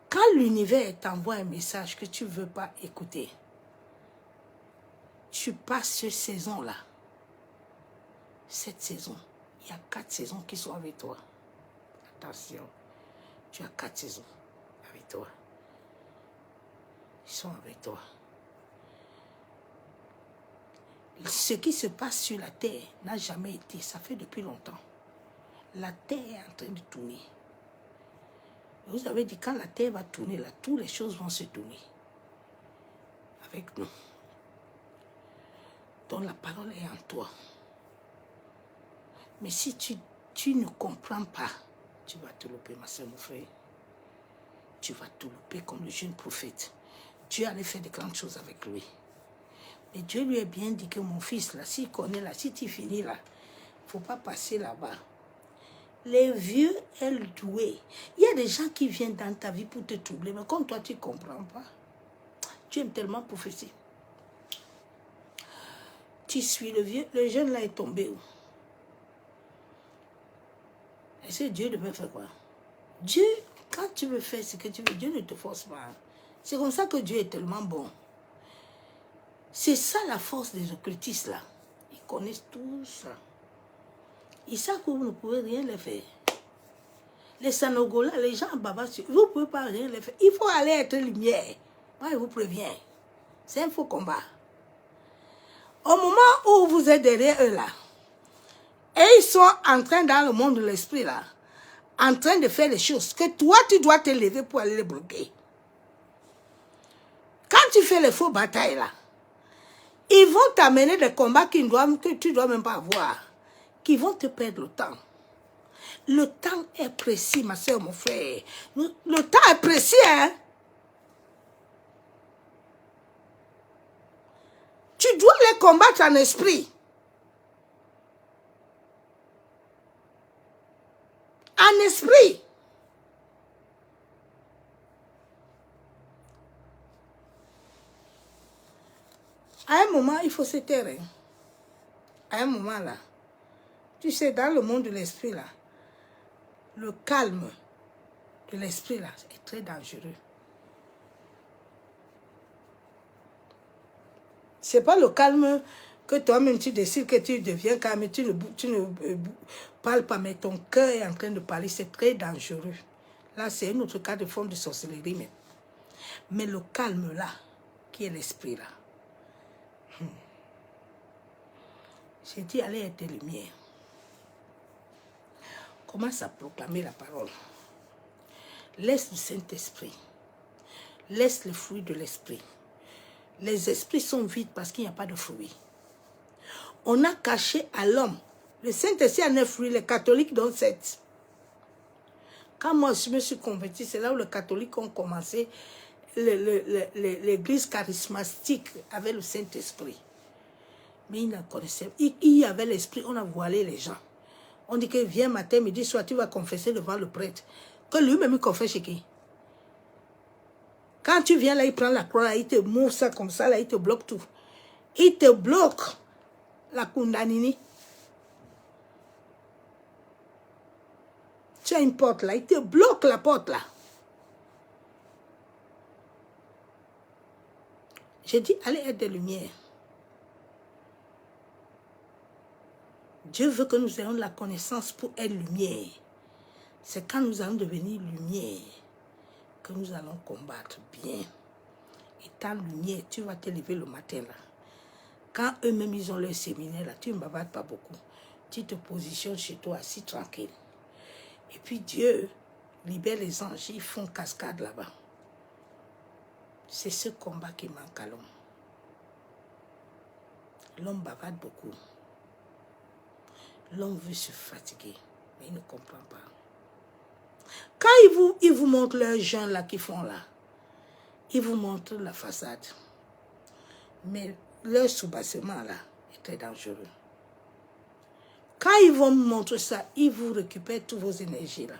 Quand l'univers t'envoie un message que tu ne veux pas écouter, tu passes cette saison-là. Cette saison, il y a 4 saisons qui sont avec toi. Attention, tu as 4 saisons avec toi. Ils sont avec toi. Ce qui se passe sur la terre n'a jamais été, ça fait depuis longtemps. La terre est en train de tourner. Vous avez dit, quand la terre va tourner, là, toutes les choses vont se tourner avec nous. Donc la parole est en toi. Mais si tu ne comprends pas, tu vas te louper, ma soeur, mon frère. Tu vas te louper comme le jeune prophète. Dieu allait faire de grandes choses avec lui. Mais Dieu lui a bien dit que mon fils, là, s'il connaît là, si tu finis là, il ne faut pas passer là-bas. Les vieux et le doué. Il y a des gens qui viennent dans ta vie pour te troubler, mais comme toi, tu ne comprends pas. Tu aimes tellement prophétie. Tu suis le vieux, le jeune là est tombé où? Et c'est Dieu devait faire quoi? Dieu, quand tu veux faire ce que tu veux, Dieu ne te force pas. C'est comme ça que Dieu est tellement bon. C'est ça la force des occultistes là. Ils connaissent tout ça. Ils savent que vous ne pouvez rien les faire. Les Sanogolas, les gens en Baba, vous ne pouvez pas rien les faire. Il faut aller être lumière. Moi, je vous préviens. C'est un faux combat. Au moment où vous êtes derrière eux là, et ils sont en train, dans le monde de l'esprit là, en train de faire les choses que toi, tu dois te lever pour aller les bloquer. Quand tu fais les faux batailles là, ils vont t'amener des combats que tu ne dois même pas avoir, qui vont te perdre le temps. Le temps est précis, ma soeur, mon frère. Le temps est précis, hein. Tu dois les combattre en esprit. En esprit. À un moment, il faut se taire. Hein. À un moment, là, tu sais, dans le monde de l'esprit, là, le calme de l'esprit, là, est très dangereux. C'est pas le calme que toi-même tu décides que tu deviens calme, tu ne parles pas, mais ton cœur est en train de parler, c'est très dangereux. Là, c'est un autre cas de forme de sorcellerie. Mais le calme là, qui est l'esprit là, j'ai dit, allez être lumière. Commence à proclamer la parole. Laisse le Saint-Esprit. Laisse le fruit de l'esprit. Les esprits sont vides parce qu'il n'y a pas de fruits. On a caché à l'homme. Le Saint-Esprit a 9 fruits, les catholiques donnent 7. Quand moi je me suis converti, c'est là où les catholiques ont commencé l'église charismatique avec le Saint-Esprit. Mais ils ne connaissaient pas. Il y avait l'esprit, on a voilé les gens. On dit que viens matin, midi, soir, tu vas confesser devant le prêtre. Que lui-même il confesse chez qui? Quand tu viens là, il prend la croix, là, il te mouve ça comme ça, là, il te bloque tout. Il te bloque la Kundalini. Tu as une porte là, il te bloque la porte là. J'ai dit, allez être des lumières. Dieu veut que nous ayons de la connaissance pour être lumière. C'est quand nous allons devenir lumière que nous allons combattre bien. Étant lumière, tu vas te lever le matin là. Quand eux-mêmes ils ont leur séminaire là, tu ne bavardes pas beaucoup. Tu te positionnes chez toi assis tranquille. Et puis Dieu libère les anges, ils font cascade là-bas. C'est ce combat qui manque à l'homme. L'homme bavarde beaucoup. L'homme veut se fatiguer, mais il ne comprend pas. Quand ils vous montrent leurs gens là qui font là, ils vous montrent la façade. Mais leur soubassement là est très dangereux. Quand ils vont montrer ça, ils vous récupèrent toutes vos énergies là.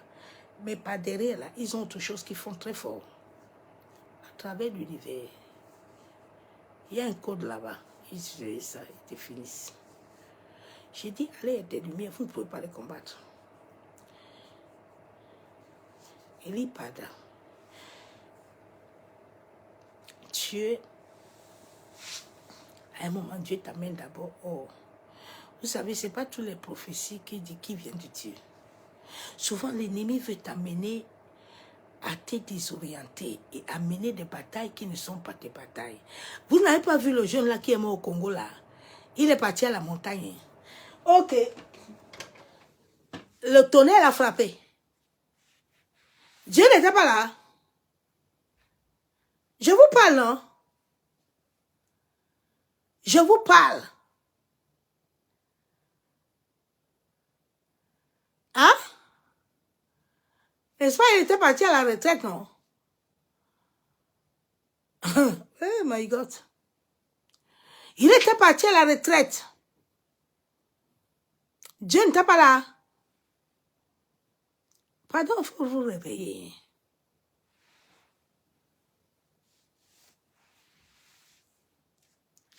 Mais par derrière là, ils ont autre chose qu'ils font très fort. À travers l'univers, il y a un code là-bas. Ils utilisent ça, ils te finissent. J'ai dit, allez, il y a des lumières, vous ne pouvez pas les combattre. Eli Pada. Dieu, à un moment, Dieu t'amène d'abord hors. Vous savez, ce n'est pas toutes les prophéties qui viennent de Dieu. Souvent, l'ennemi veut t'amener à te désorienter et à mener des batailles qui ne sont pas tes batailles. Vous n'avez pas vu le jeune là qui est mort au Congo là? Il est parti à la montagne. Ok. Le tonnerre l'a frappé. Dieu n'était pas là. Je vous parle, non? Je vous parle. Hein? N'est-ce pas, il était parti à la retraite, non? Oh my God. Il était parti à la retraite. Dieu n'était pas là. Pardon, il faut vous réveiller.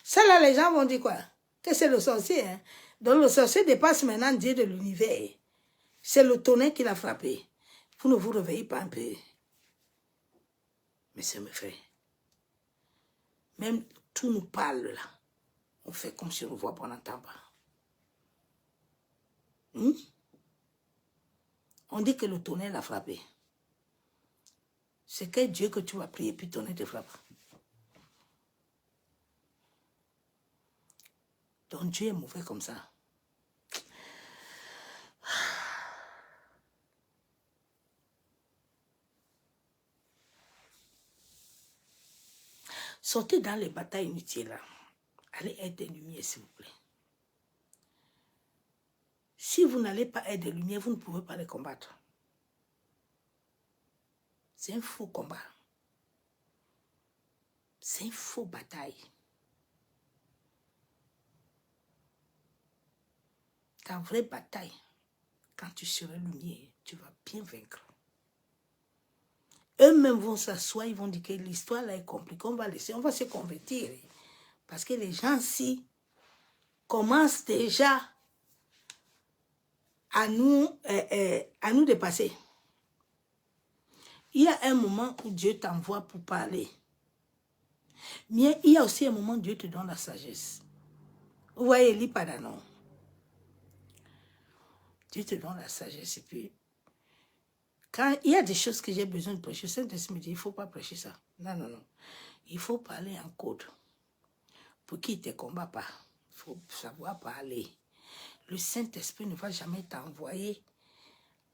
Celle-là, les gens vont dire quoi? Que c'est le sorcier. Hein? Donc le sorcier dépasse maintenant Dieu de l'univers. C'est le tonnerre qui l'a frappé. Vous ne vous réveillez pas un peu. Mais c'est me fait. Même tout nous parle là. On fait comme si on ne voit pas, on n'entend pas. On dit que le tonnerre l'a frappé. C'est quel Dieu que tu vas prier puis le tonnerre te frappe. Donc Dieu est mauvais comme ça. Sortez dans les batailles inutiles là. Allez être des lumières s'il vous plaît. Si vous n'allez pas être des lumières, vous ne pouvez pas les combattre. C'est un faux combat. C'est une fausse bataille. Ta vraie bataille, quand tu seras lumière, tu vas bien vaincre. Eux-mêmes vont s'asseoir, ils vont dire que l'histoire là est compliquée, on va laisser, on va se convertir. Parce que les gens-ci commencent déjà à nous dépasser. Il y a un moment où Dieu t'envoie pour parler. Mais il y a aussi un moment où Dieu te donne la sagesse. Vous voyez, Eli Pada, non? Dieu te donne la sagesse. Et puis, quand il y a des choses que j'ai besoin de prêcher, Saint-Esprit me dit, il ne faut pas prêcher ça. Non, non, non. Il faut parler en code. Pour qu'il ne te combat pas. Il faut savoir parler. Le Saint-Esprit ne va jamais t'envoyer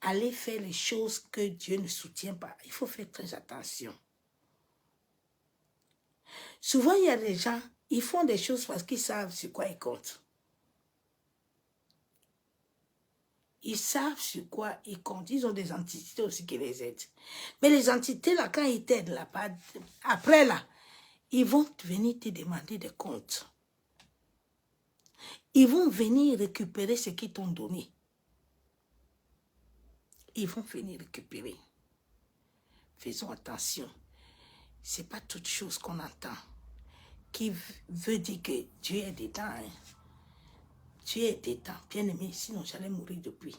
aller faire les choses que Dieu ne soutient pas. Il faut faire très attention. Souvent, il y a des gens, ils font des choses parce qu'ils savent sur quoi ils comptent. Ils savent sur quoi ils comptent. Ils ont des entités aussi qui les aident. Mais les entités, là, quand ils t'aident, là, après, là, ils vont venir te demander des comptes. Ils vont venir récupérer ce qu'ils t'ont donné. Ils vont venir récupérer. Faisons attention. Ce n'est pas toute chose qu'on entend qui veut dire que Dieu est dedans. Hein. Dieu est dedans, bien aimé, sinon j'allais mourir depuis.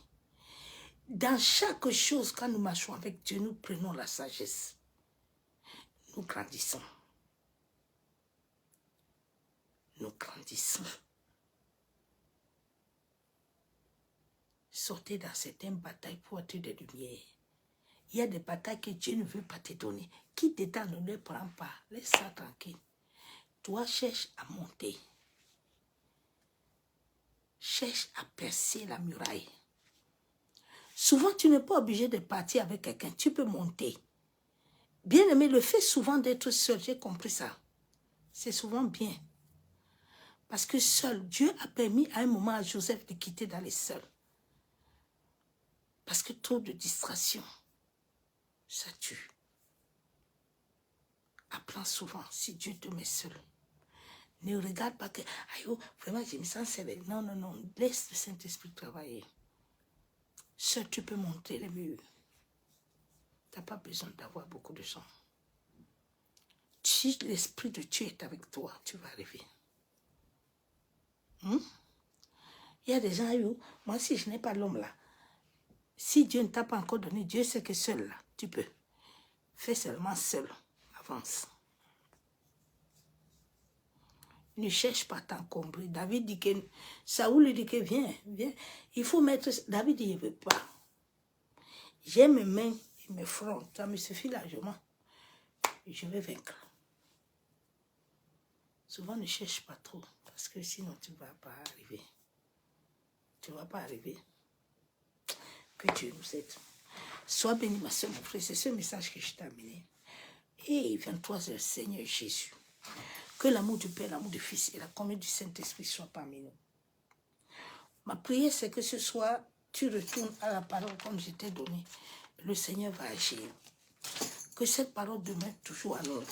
Dans chaque chose, quand nous marchons avec Dieu, nous prenons la sagesse. Nous grandissons. Nous grandissons. Sortez dans certaines batailles pour être des lumières. Il y a des batailles que Dieu ne veut pas te donner. Qui t'étend ne les prend pas. Laisse ça tranquille. Toi, cherche à monter. Cherche à percer la muraille. Souvent, tu n'es pas obligé de partir avec quelqu'un. Tu peux monter. Bien aimé, le fait souvent d'être seul, j'ai compris ça. C'est souvent bien. Parce que seul, Dieu a permis à un moment à Joseph de quitter d'aller seul. Parce que trop de distractions, ça tue. Apprends souvent, si Dieu te met seul. Ne regarde pas que, aïe, oh, vraiment, je me sens seul. Non, non, non, laisse le Saint-Esprit travailler. Seul, tu peux monter les murs. Tu n'as pas besoin d'avoir beaucoup de gens. Si l'Esprit de Dieu est avec toi, tu vas arriver. Il y a des gens, moi, si je n'ai pas l'homme là, si Dieu ne t'a pas encore donné, Dieu sait que seul là, tu peux. Fais seulement seul. Avance. Ne cherche pas à t'encombrer. David dit que, Saoul dit que viens, viens. Il faut mettre, David dit, il ne veut pas. J'ai mes mains et mes fronts, ça me suffit largement. Et je vais vaincre. Souvent, ne cherche pas trop, parce que sinon, tu ne vas pas arriver. Tu ne vas pas arriver. Que Dieu nous aide. Sois béni, ma soeur, mon frère. C'est ce message que je t'ai amené. Et 23h, Seigneur Jésus. Que l'amour du Père, l'amour du Fils et la communion du Saint-Esprit soient parmi nous. Ma prière, c'est que ce soir, tu retournes à la parole comme je t'ai donné. Le Seigneur va agir. Que cette parole demeure toujours à nous.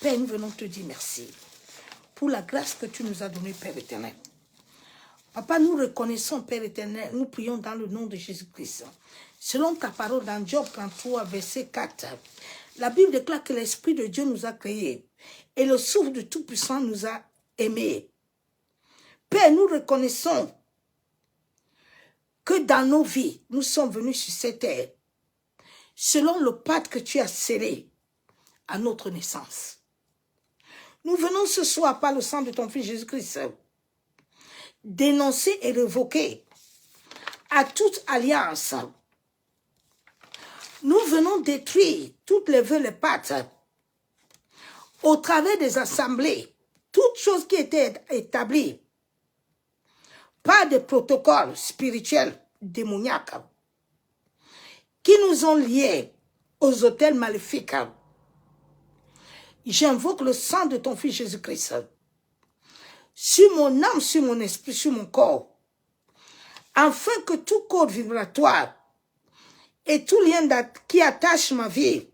Père, nous venons te dire merci pour la grâce que tu nous as donnée, Père éternel. Papa, nous reconnaissons, Père éternel, nous prions dans le nom de Jésus-Christ. Selon ta parole dans Job 33, verset 4, la Bible déclare que l'Esprit de Dieu nous a créés et le souffle de Tout-Puissant nous a aimés. Père, nous reconnaissons que dans nos vies, nous sommes venus sur cette terre selon le pacte que tu as scellé à notre naissance. Nous venons ce soir par le sang de ton Fils Jésus-Christ dénoncer et révoquer à toute alliance. Nous venons détruire toutes les vœux, les pactes au travers des assemblées, toutes choses qui étaient établies par des protocoles spirituels démoniaques qui nous ont liés aux autels maléfiques. J'invoque le sang de ton Fils Jésus-Christ sur mon âme, sur mon esprit, sur mon corps, afin que tout code vibratoire et tout lien qui attache ma vie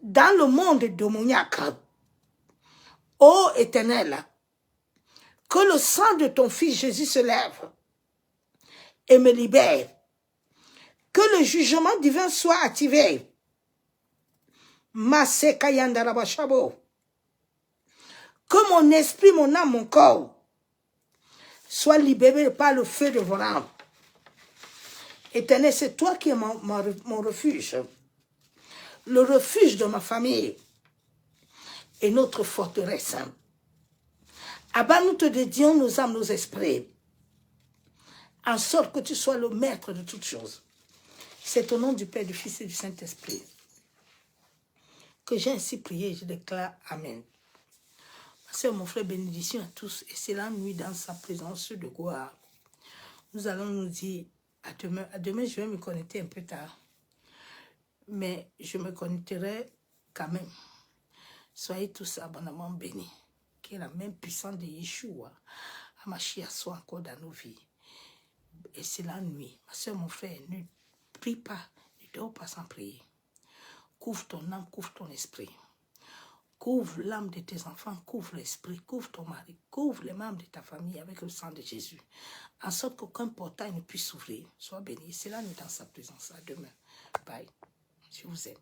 dans le monde démoniaque, ô Éternel, que le sang de ton Fils Jésus se lève et me libère, que le jugement divin soit activé. Que mon esprit, mon âme, mon corps soit libéré par le feu de vos âmes. Éternel, c'est toi qui es mon refuge, le refuge de ma famille et notre forteresse. Abba, nous te dédions nos âmes, nos esprits, en sorte que tu sois le maître de toutes choses. C'est au nom du Père, du Fils et du Saint-Esprit que j'ai ainsi prié et je déclare Amen. Ma soeur, mon frère, bénédiction à tous. Et c'est la nuit dans sa présence de gloire. Nous allons nous dire à demain. À demain, je vais me connecter un peu tard. Mais je me connecterai quand même. Soyez tous abondamment bénis. Que la même puissance de Yeshua, Hamashiach, soit encore dans nos vies. Et c'est la nuit. Ma soeur, mon frère, ne prie pas, ne dors pas sans prier. Couvre ton âme, couvre ton esprit. Couvre l'âme de tes enfants, couvre l'esprit, couvre ton mari, couvre les membres de ta famille avec le sang de Jésus. En sorte qu'aucun portail ne puisse s'ouvrir. Sois béni. C'est la nuit dans sa présence. À demain. Bye. Je vous aime.